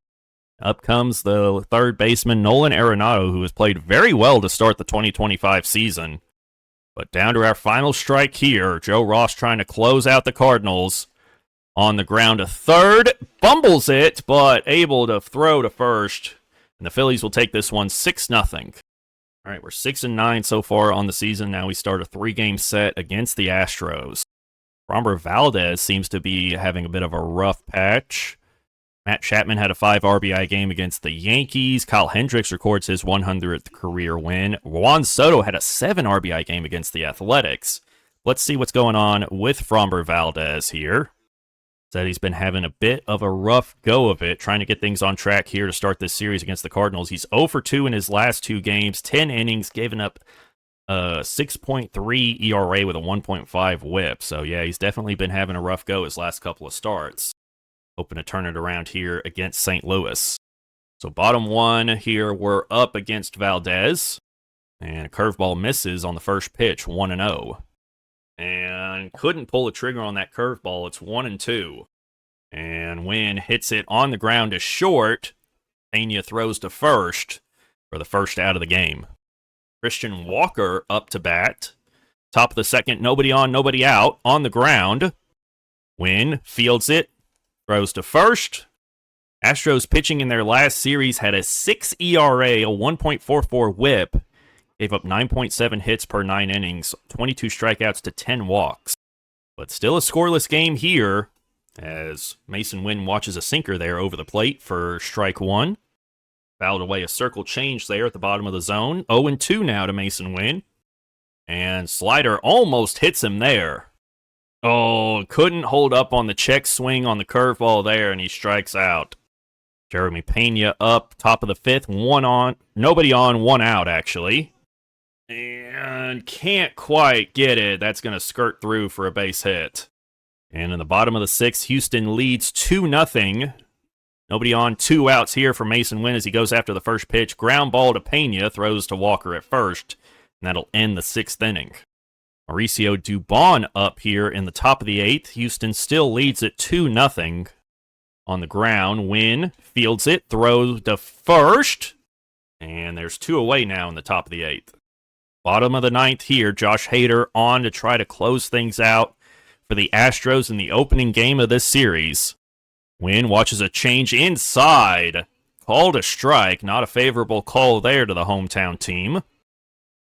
Up comes the third baseman, Nolan Arenado, who has played very well to start the 2025 season. But down to our final strike here. Joe Ross trying to close out the Cardinals. On the ground to third. Bumbles it, but able to throw to first. And the Phillies will take this one 6-0. All right, we're 6-9 so far on the season. Now we start a 3-game set against the Astros. Framber Valdez seems to be having a bit of a rough patch. Matt Chapman had a 5 RBI game against the Yankees. Kyle Hendricks records his 100th career win. Juan Soto had a 7 RBI game against the Athletics. Let's see what's going on with Framber Valdez here. Said he's been having a bit of a rough go of it, trying to get things on track here to start this series against the Cardinals. He's 0 for 2 in his last 2 games, 10 innings, giving up a 6.3 ERA with a 1.5 whip. So yeah, he's definitely been having a rough go his last couple of starts. Hoping to turn it around here against St. Louis. So bottom 1 here, we're up against Valdez. And a curveball misses on the first pitch, 1-0. And couldn't pull the trigger on that curveball. It's 1-2. And Wynn hits it on the ground to short. Pena throws to first for the first out of the game. Christian Walker up to bat. Top of the second, nobody on, nobody out. On the ground. Wynn fields it. Throws to first. Astros pitching in their last series had a 6 ERA, a 1.44 whip. Gave up 9.7 hits per 9 innings, 22 strikeouts to 10 walks. But still a scoreless game here as Mason Wynn watches a sinker there over the plate for strike 1. Fouled away a circle change there at the bottom of the zone. 0-2 now to Mason Wynn. And slider almost hits him there. Oh, couldn't hold up on the check swing on the curveball there, and he strikes out. Jeremy Pena up, top of the 5th, 1 on, nobody on, 1 out, actually. And can't quite get it. That's going to skirt through for a base hit. And in the bottom of the 6th, Houston leads 2-0. Nobody on, 2 outs here for Mason Wynn as he goes after the first pitch. Ground ball to Pena, throws to Walker at first, and that'll end the 6th inning. Mauricio Dubon up here in the top of the 8th. Houston still leads at 2-0. On the ground, Wynn fields it, throws to first. And there's 2 away now in the top of the 8th. Bottom of the 9th here, Josh Hader on to try to close things out for the Astros in the opening game of this series. Wynn watches a change inside. Called a strike, not a favorable call there to the hometown team.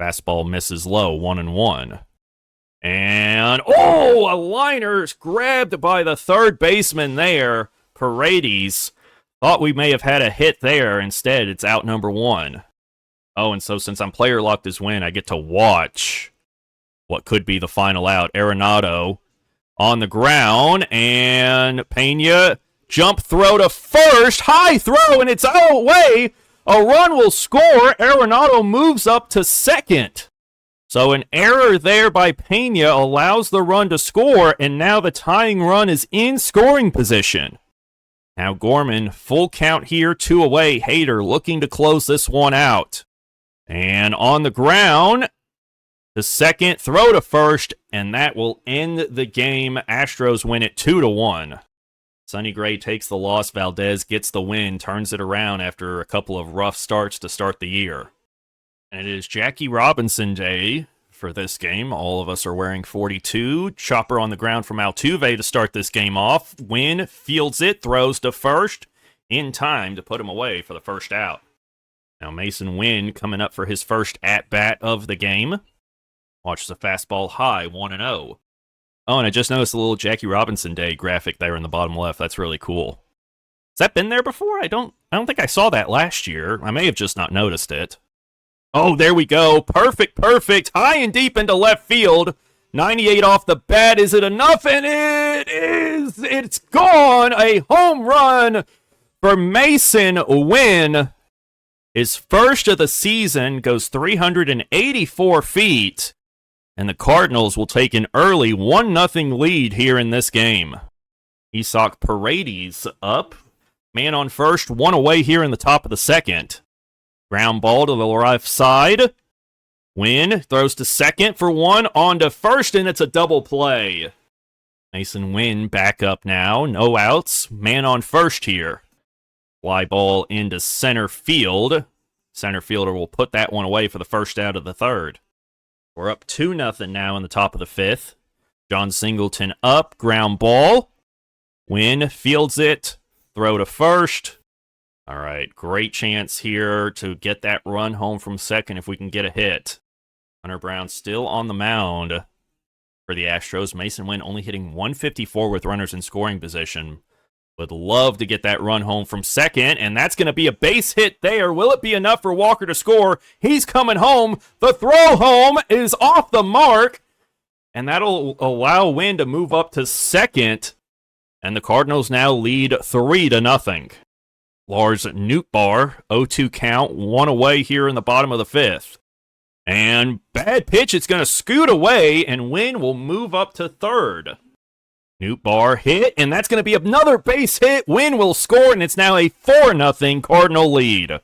Fastball misses low, 1-1. And, a liner grabbed by the third baseman there, Paredes. Thought we may have had a hit there. Instead, it's out number 1. Oh, and so since I'm player locked as win, I get to watch what could be the final out. Arenado on the ground, and Pena jump throw to first. High throw, and it's away. A run will score. Arenado moves up to second. So an error there by Pena allows the run to score, and now the tying run is in scoring position. Now Gorman, full count here, 2 away. Hader looking to close this one out. And on the ground, the second, throw to first, and that will end the game. Astros win it 2-1. Sonny Gray takes the loss. Valdez gets the win, turns it around after a couple of rough starts to start the year. And it is Jackie Robinson Day for this game. All of us are wearing 42. Chopper on the ground from Altuve to start this game off. Win fields it, throws to first in time to put him away for the first out. Now Mason Wynn coming up for his first at-bat of the game. Watch the fastball high, 1-0. Oh, and I just noticed a little Jackie Robinson Day graphic there in the bottom left. That's really cool. Has that been there before? I don't think I saw that last year. I may have just not noticed it. Oh, there we go. Perfect. High and deep into left field. 98 off the bat. Is it enough? And it is. It's gone. A home run for Mason Wynn. His first of the season, goes 384 feet. And the Cardinals will take an early 1-0 lead here in this game. Isak Paredes up. Man on first, 1 away here in the top of the second. Ground ball to the left side. Wynn throws to second for 1, on to first, and it's a double play. Mason Wynn back up now, no outs. Man on first here. Fly ball into center field. Center fielder will put that one away for the first out of the third. We're up 2-0 now in the top of the fifth. John Singleton up, ground ball. Wynn fields it, throw to first. All right, great chance here to get that run home from second if we can get a hit. Hunter Brown still on the mound for the Astros. Mason Wynn only hitting 154 with runners in scoring position. Would love to get that run home from second, and that's going to be a base hit there. Will it be enough for Walker to score? He's coming home. The throw home is off the mark, and that'll allow Wynn to move up to second, and the Cardinals now lead 3-0. Lars Nootbaar, 0-2 count, 1 away here in the bottom of the fifth. And bad pitch, it's going to scoot away, and Wynn will move up to third. Nootbaar hit, and that's going to be another base hit. Wynn will score, and it's now a 4-0 Cardinal lead.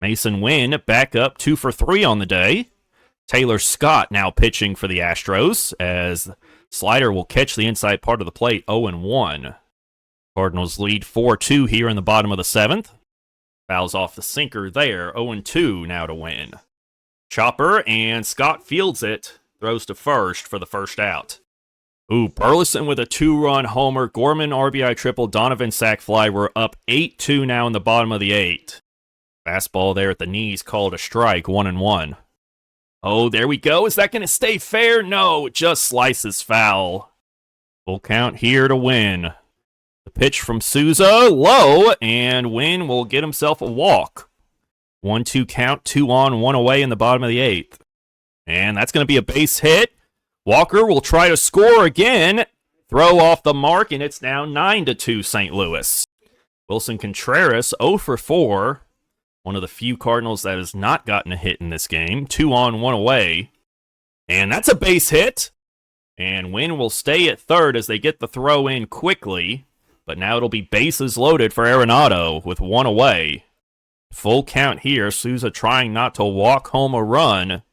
Mason Wynn back up 2 for 3 on the day. Taylor Scott now pitching for the Astros, as slider will catch the inside part of the plate, 0-1. Cardinals lead 4-2 here in the bottom of the seventh. Fouls off the sinker there, 0-2 now to Wynn. Chopper, and Scott fields it, throws to first for the first out. Ooh, Burleson with a 2-run homer. Gorman RBI triple. Donovan sac fly. We're up 8-2 now in the bottom of the 8th. Fastball there at the knees called a strike, 1-1. Oh, there we go. Is that going to stay fair? No, it just slices foul. Full count here to Wynn. The pitch from Souza, low, and Wynn will get himself a walk. 1-2 count, 2 on, 1 away in the bottom of the 8th. And that's going to be a base hit. Walker will try to score again. Throw off the mark, and it's now 9-2 St. Louis. Wilson Contreras, 0 for 4. One of the few Cardinals that has not gotten a hit in this game. 2 on, 1 away. And that's a base hit. And Wynn will stay at third as they get the throw in quickly. But now it'll be bases loaded for Arenado with 1 away. Full count here. Souza trying not to walk home a run.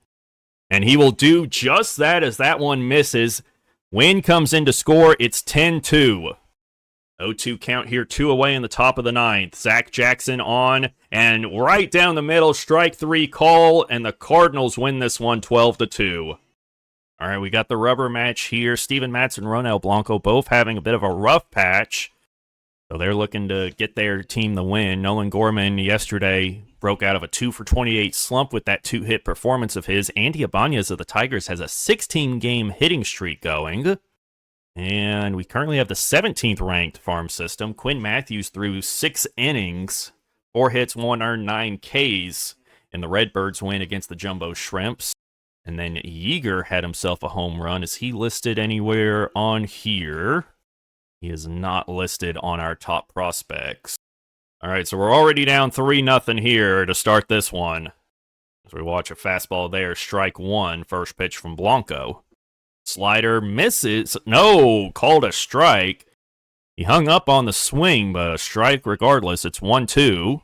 And he will do just that as that one misses. Wynn comes in to score. It's 10-2. 0-2 count here, 2 away in the top of the 9th. Zach Jackson on, and right down the middle, strike 3 call, and the Cardinals win this one 12-2. All right, we got the rubber match here. Steven Matz and Ronel Blanco both having a bit of a rough patch. So they're looking to get their team the win. Nolan Gorman yesterday broke out of a 2 for 28 slump with that 2-hit performance of his. Andy Ibanez of the Tigers has a 16-game hitting streak going. And we currently have the 17th ranked farm system. Quinn Matthews threw 6 innings, 4 hits, 1 earned, 9 Ks and the Redbirds win against the Jumbo Shrimps. And then Yeager had himself a home run. Is he listed anywhere on here? He is not listed on our top prospects. All right, so we're already down 3-0 here to start this one. As we watch a fastball there, strike one, first pitch from Blanco. Slider misses. No, called a strike. He hung up on the swing, but a strike regardless. It's 1-2.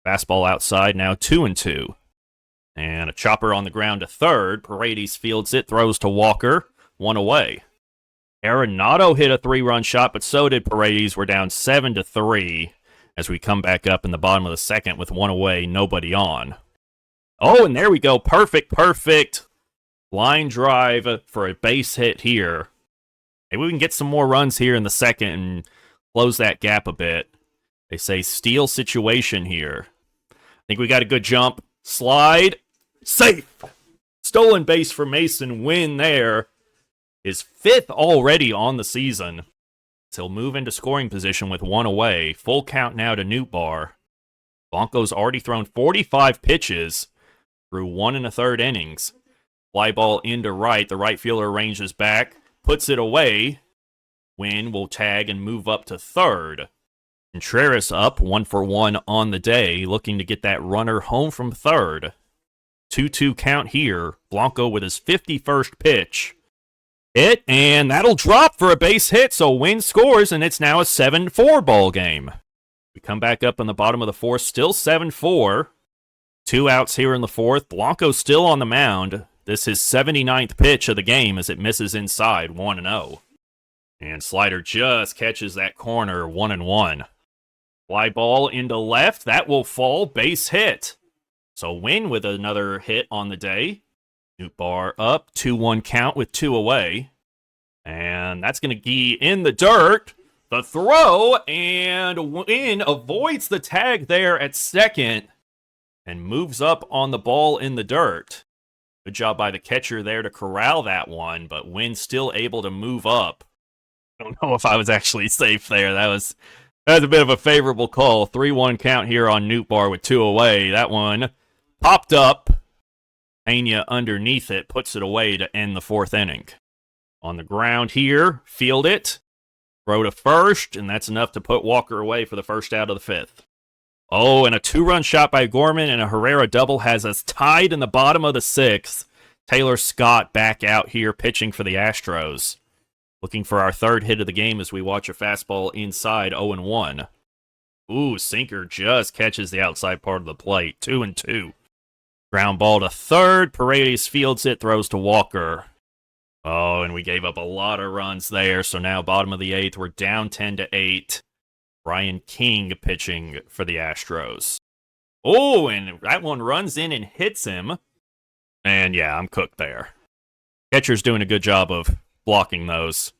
Fastball outside, now 2-2. And a chopper on the ground to third. Paredes fields it, throws to Walker. One away. Arenado hit a 3-run shot, but so did Paredes. We're down 7-3 as we come back up in the bottom of the second with one away, nobody on. Oh, and there we go. Perfect. Line drive for a base hit here. Maybe we can get some more runs here in the second and close that gap a bit. They say steal situation here. I think we got a good jump. Slide. Safe. Stolen base for Mason. Win there. His 5th already on the season. So he'll move into scoring position with one away. Full count now to Nootbaar. Blanco's already thrown 45 pitches through 1 1/3 innings. Fly ball into right. The right fielder ranges back. Puts it away. Win will tag and move up to third. Contreras up 1-for-1 on the day, looking to get that runner home from third. 2-2 count here. Blanco with his 51st pitch. Hit, and that'll drop for a base hit, so Win scores, and it's now a 7-4 ball game. We come back up in the bottom of the fourth, still 7-4. 2 outs here in the fourth. Blanco still on the mound. This is 79th pitch of the game as it misses inside, 1-0. And Slider just catches that corner, 1-1. Fly ball into left, that will fall, base hit. So Win with another hit on the day. Nootbaar up, 2-1 count with 2 away. And that's going to be in the dirt. The throw, and Win avoids the tag there at second and moves up on the ball in the dirt. Good job by the catcher there to corral that one, but Win still able to move up. I don't know if I was actually safe there. That was a bit of a favorable call. 3-1 count here on Nootbaar with 2 away. That one popped up. Pena underneath it, puts it away to end the 4th inning. On the ground here, field it. Throw to first, and that's enough to put Walker away for the first out of the 5th. Oh, and a 2-run shot by Gorman and a Herrera double has us tied in the bottom of the 6th. Taylor Scott back out here pitching for the Astros. Looking for our 3rd hit of the game as we watch a fastball inside 0-1. Ooh, sinker just catches the outside part of the plate. 2-2. Ground ball to third. Paredes fields it, throws to Walker. Oh, and we gave up a lot of runs there. So now bottom of the 8th, we're down 10-8. Brian King pitching for the Astros. Oh, and that one runs in and hits him. And yeah, I'm cooked there. Catcher's doing a good job of blocking those.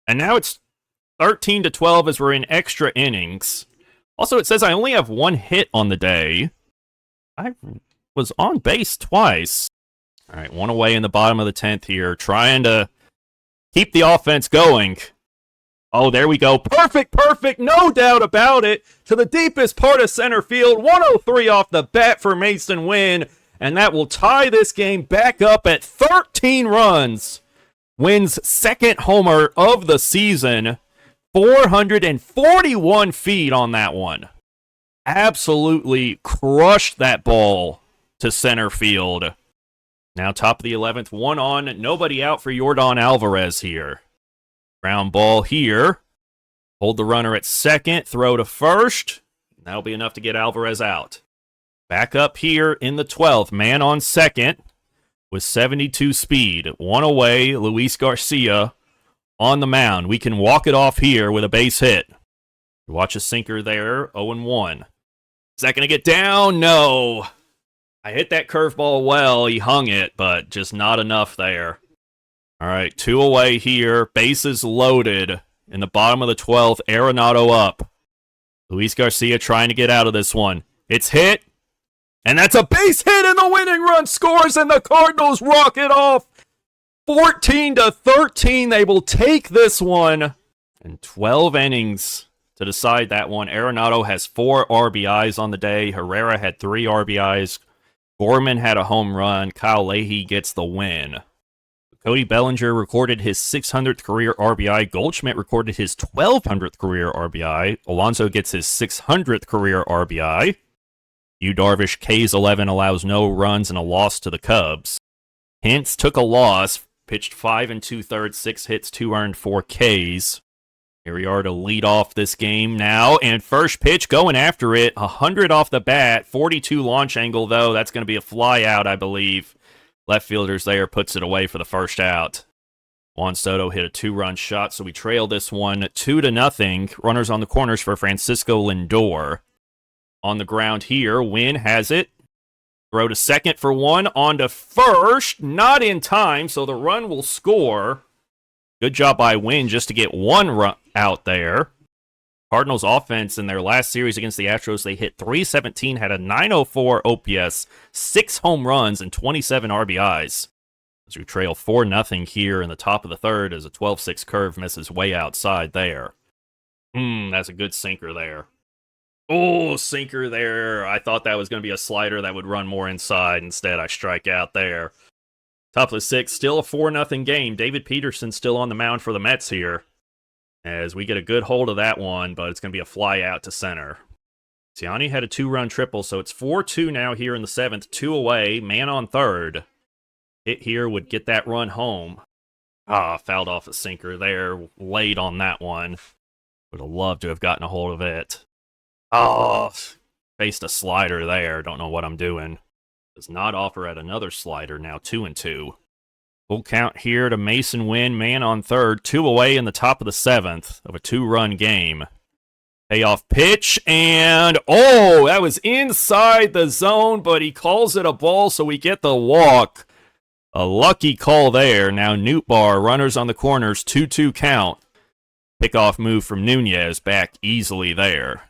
And now it's 13-12 as we're in extra innings. Also, it says I only have 1 hit on the day. I was on base twice. All right, 1 away in the bottom of the 10th here, trying to keep the offense going. Oh, there we go. Perfect, no doubt about it. To the deepest part of center field. 103 off the bat for Mason Win, and that will tie this game back up at 13 runs. Win's 2nd homer of the season. 441 feet on that one. Absolutely crushed that ball to center field. Now top of the 11th, 1 on, nobody out for Yordan Alvarez here. Ground ball here. Hold the runner at second, throw to first. That'll be enough to get Alvarez out. Back up here in the 12th, man on second with 72 speed. 1 away, Luis Garcia on the mound. We can walk it off here with a base hit. Watch a sinker there, 0-1. Is that going to get down? No. I hit that curveball well. He hung it, but just not enough there. All right, 2 away here. Bases loaded. In the bottom of the 12th, Arenado up. Luis Garcia trying to get out of this one. It's hit. And that's a base hit, and the winning run scores, and the Cardinals rock it off. 14-13. They will take this one. And 12 innings to decide that one. Arenado has 4 RBIs on the day. Herrera had 3 RBIs. Gorman had a home run. Kyle Leahy gets the win. Cody Bellinger recorded his 600th career RBI. Goldschmidt recorded his 1200th career RBI. Alonso gets his 600th career RBI. Yu Darvish, K's 11, allows no runs and a loss to the Cubs. Hintz took a loss, pitched 5 2/3, 6 hits, 2 earned, 4 Ks. Here we are to lead off this game now, and first pitch going after it, 100 off the bat, 42 launch angle though, that's going to be a fly out, I believe. Left fielder's there, puts it away for the first out. Juan Soto hit a 2-run shot, so we trail this one 2-0. Runners on the corners for Francisco Lindor. On the ground here, Wynn has it. Throw to second for 1, on to first, not in time, so the run will score. Good job by Wynn just to get 1 run out there. Cardinals offense in their last series against the Astros, they hit .317, had a .904 OPS, 6 home runs, and 27 RBIs. As we trail 4-0 here in the top of the third as a 12-6 curve misses way outside there. That's a good sinker there. Oh, sinker there. I thought that was going to be a slider that would run more inside. Instead, I strike out there. Top of the 6th, still a 4-0 game. David Peterson still on the mound for the Mets here. As we get a good hold of that one, but it's going to be a fly out to center. Tiani had a 2-run triple, so it's 4-2 now here in the 7th. 2 away, man on third. Hit here would get that run home. Fouled off a sinker there, late on that one. Would have loved to have gotten a hold of it. Faced a slider there. Don't know what I'm doing. Does not offer at another slider, now 2-2. Full count here to Mason Wynn, man on third. 2 away in the top of the 7th of a 2-run game. Payoff pitch, and that was inside the zone, but he calls it a ball, so we get the walk. A lucky call there. Now Nootbaar, runners on the corners, 2-2 count. Pickoff move from Nunez, back easily there.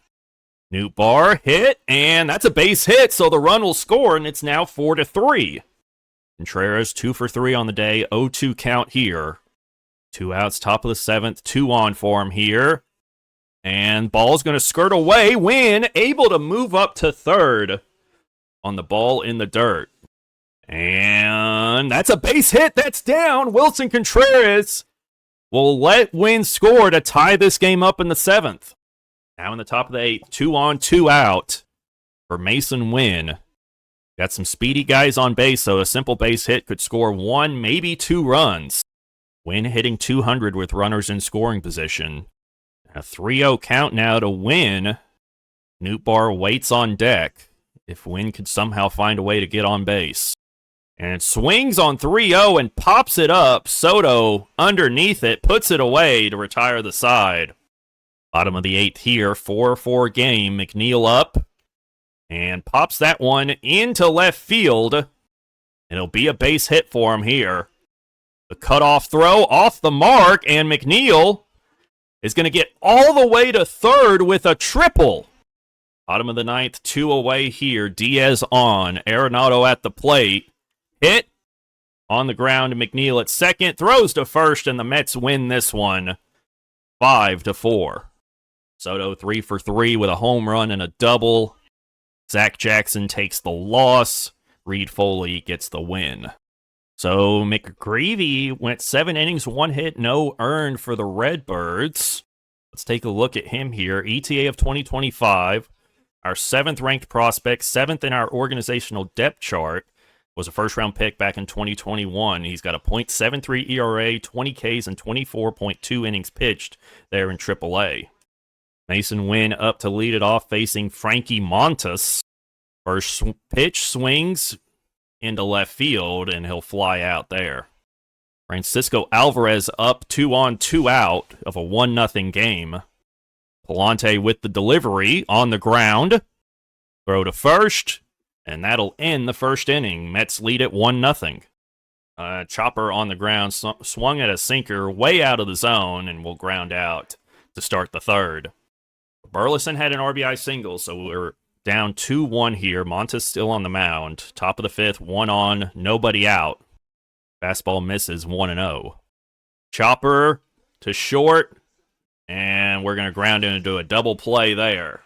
Nootbaar hit, and that's a base hit, so the run will score, and it's now 4-3. Contreras 2 for 3 on the day, 0-2 count here. 2 outs, top of the 7th, 2 on for him here. And ball's going to skirt away. Wynn able to move up to third on the ball in the dirt. And that's a base hit. That's down. Wilson Contreras will let Wynn score to tie this game up in the 7th. Now in the top of the 8th, 2 on, 2 out for Mason Wynn. Got some speedy guys on base, so a simple base hit could score 1, maybe 2 runs. Wynn hitting 200 with runners in scoring position. A 3-0 count now to Wynn. Nootbaar waits on deck if Wynn could somehow find a way to get on base. And swings on 3-0 and pops it up. Soto underneath it, puts it away to retire the side. Bottom of the 8th here, 4-4 game. McNeil up and pops that one into left field. It'll be a base hit for him here. The cutoff throw off the mark, and McNeil is going to get all the way to third with a triple. Bottom of the 9th, 2 away here. Diaz on. Arenado at the plate. Hit on the ground. McNeil at second. Throws to first, and the Mets win this one 5-4. Soto 3 for 3 with a home run and a double. Zach Jackson takes the loss. Reed Foley gets the win. So McGreevy went 7 innings, 1 hit, no earned for the Redbirds. Let's take a look at him here. ETA of 2025. Our 7th ranked prospect, 7th in our organizational depth chart. Was a first-round pick back in 2021. He's got a .73 ERA, 20 Ks, and 24.2 innings pitched there in AAA. Mason Wynn up to lead it off, facing Frankie Montas. First pitch swings into left field, and he'll fly out there. Francisco Alvarez up 2 on, 2 out of a 1-0 game. Palante with the delivery on the ground. Throw to first, and that'll end the first inning. Mets lead it 1-0. Chopper on the ground, swung at a sinker way out of the zone, and will ground out to start the third. Burleson had an RBI single, so we're down 2-1 here. Montas still on the mound. Top of the 5th, 1 on, nobody out. Fastball misses 1-0. Chopper to short, and we're going to ground into a double play there.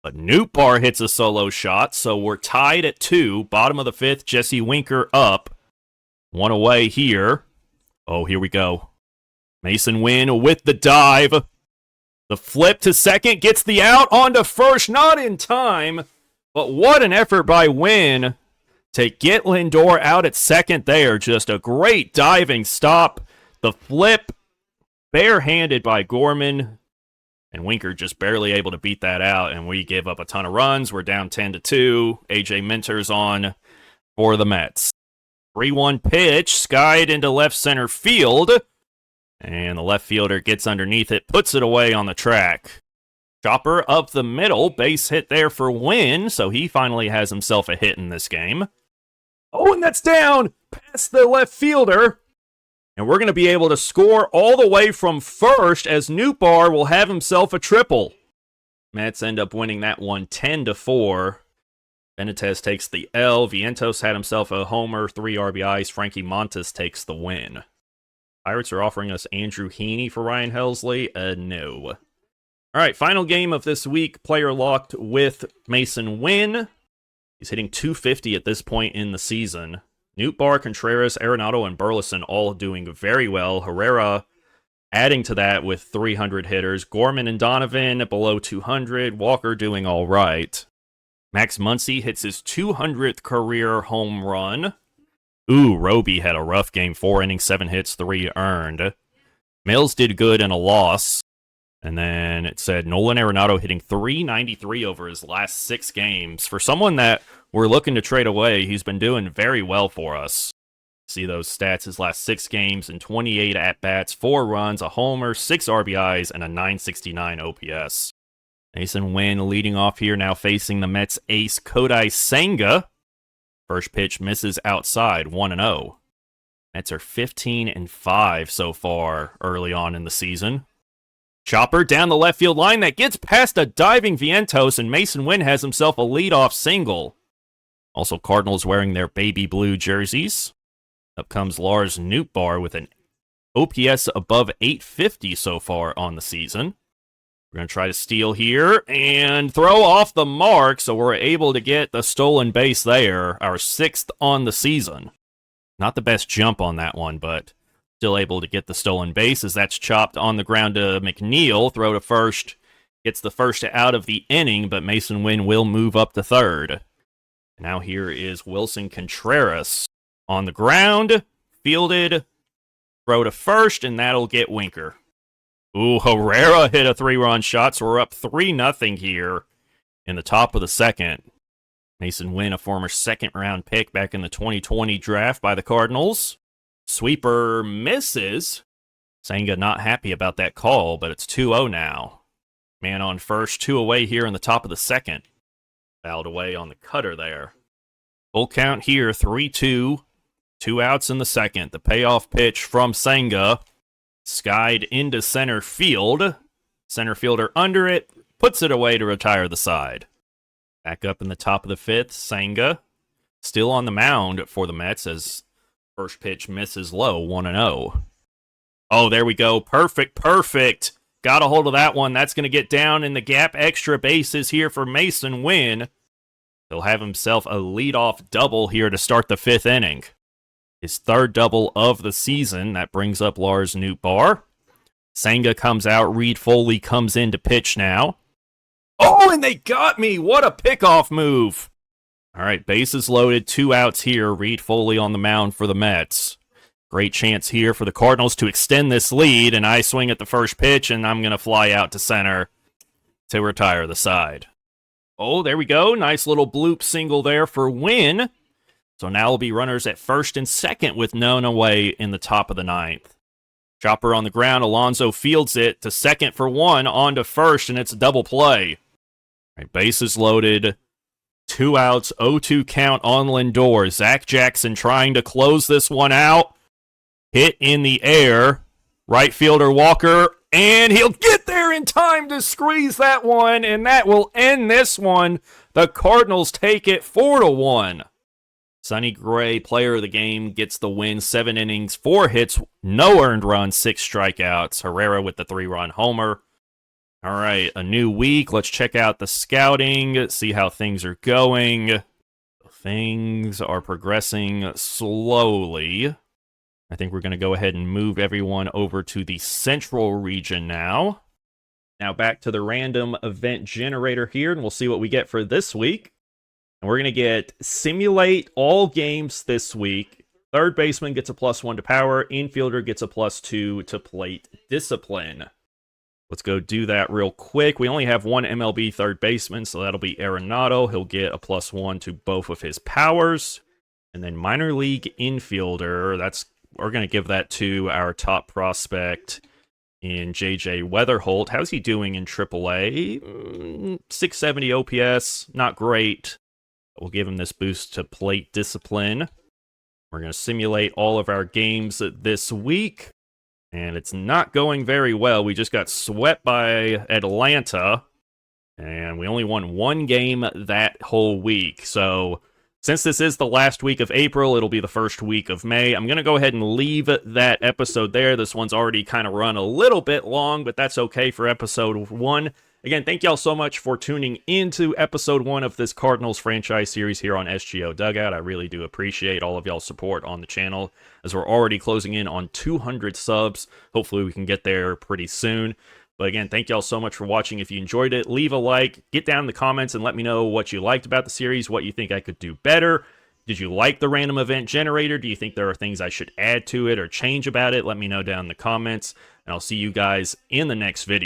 But Nootbaar hits a solo shot, so we're tied at 2. Bottom of the 5th, Jesse Winker up. 1 away here. Oh, here we go. Mason Wynn with the dive. The flip to second, gets the out, on to first, not in time. But what an effort by Wynn to get Lindor out at second there. Just a great diving stop. The flip, barehanded by Gorman. And Winker just barely able to beat that out, and we give up a ton of runs. We're down 10-2. AJ Minter's on for the Mets. 3-1 pitch, skied into left center field. And the left fielder gets underneath it, puts it away on the track. Chopper up the middle, base hit there for Wynn, so he finally has himself a hit in this game. Oh, and that's down past the left fielder. And we're going to be able to score all the way from first, as Nootbaar will have himself a triple. Mets end up winning that one 10-4. Benitez takes the L. Vientos had himself a homer, 3 RBIs. Frankie Montas takes the win. Pirates are offering us Andrew Heaney for Ryan Helsley. No. All right, final game of this week. Player locked with Mason Wynn. He's hitting .250 at this point in the season. Nootbaar, Contreras, Arenado, and Burleson all doing very well. Herrera adding to that with 300 hitters. Gorman and Donovan below 200. Walker doing all right. Max Muncy hits his 200th career home run. Ooh, Roby had a rough game. 4 innings, 7 hits, 3 earned. Mills did good in a loss. And then it said Nolan Arenado hitting .393 over his last 6 games. For someone that we're looking to trade away, he's been doing very well for us. See those stats, his last 6 games and 28 at-bats, 4 runs, a homer, 6 RBIs, and a .969 OPS. Mason Wynn leading off here, now facing the Mets ace Kodai Senga. First pitch misses outside, 1-0. Mets are 15-5 so far early on in the season. Chopper down the left field line that gets past a diving Vientos, and Mason Wynn has himself a leadoff single. Also, Cardinals wearing their baby blue jerseys. Up comes Lars Nootbaar with an OPS above 850 so far on the season. We're going to try to steal here and throw off the mark, so we're able to get the stolen base there, our 6th on the season. Not the best jump on that one, but still able to get the stolen base as that's chopped on the ground to McNeil. Throw to first, gets the first out of the inning, but Mason Wynn will move up to third. Now here is Wilson Contreras on the ground, fielded, throw to first, and that'll get Winker. Ooh, Herrera hit a 3-run shot, so we're up 3-0 here in the top of the second. Mason Wynn, a former second-round pick back in the 2020 draft by the Cardinals. Sweeper misses. Senga not happy about that call, but it's 2-0 now. Man on first, 2 away here in the top of the second. Fouled away on the cutter there. Full count here, 3-2. 2 outs in the second. The payoff pitch from Senga. Skied into center field. Center fielder under it. Puts it away to retire the side. Back up in the top of the 5th. Senga still on the mound for the Mets as first pitch misses low. 1-0. Oh, there we go. Perfect. Got a hold of that one. That's going to get down in the gap. Extra bases here for Mason Wynn. He'll have himself a leadoff double here to start the 5th inning. His 3rd double of the season. That brings up Lars Nootbaar. Senga comes out. Reed Foley comes in to pitch now. Oh, and they got me! What a pickoff move! All right, bases loaded. 2 outs here. Reed Foley on the mound for the Mets. Great chance here for the Cardinals to extend this lead, and I swing at the first pitch, and I'm going to fly out to center to retire the side. Oh, there we go. Nice little bloop single there for Wynn. So now will be runners at first and second with none away in the top of the 9th. Chopper on the ground. Alonso fields it to second for 1, on to first, and it's a double play. All right, bases loaded. 2 outs, 0-2 count on Lindor. Zach Jackson trying to close this one out. Hit in the air. Right fielder Walker, and he'll get there in time to squeeze that one, and that will end this one. The Cardinals take it 4-1. Sonny Gray, player of the game, gets the win. 7 innings, 4 hits, no earned runs, 6 strikeouts. Herrera with the 3-run homer. All right, a new week. Let's check out the scouting, see how things are going. Things are progressing slowly. I think we're going to go ahead and move everyone over to the central region now. Now back to the random event generator here, and we'll see what we get for this week. And we're going to get simulate all games this week. Third baseman gets a +1 to power. Infielder gets a +2 to plate discipline. Let's go do that real quick. We only have one MLB third baseman, so that'll be Arenado. He'll get a +1 to both of his powers. And then minor league infielder, we're going to give that to our top prospect in JJ Weatherholt. How's he doing in AAA? 670 OPS, not great. We'll give him this boost to plate discipline. We're going to simulate all of our games this week. And it's not going very well. We just got swept by Atlanta. And we only won one game that whole week. So since this is the last week of April, it'll be the first week of May. I'm going to go ahead and leave that episode there. This one's already kind of run a little bit long, but that's okay for episode 1. Again, thank y'all so much for tuning into episode 1 of this Cardinals franchise series here on SGO Dugout. I really do appreciate all of y'all's support on the channel, as we're already closing in on 200 subs. Hopefully we can get there pretty soon. But again, thank y'all so much for watching. If you enjoyed it, leave a like, get down in the comments and let me know what you liked about the series, what you think I could do better. Did you like the random event generator? Do you think there are things I should add to it or change about it? Let me know down in the comments, and I'll see you guys in the next video.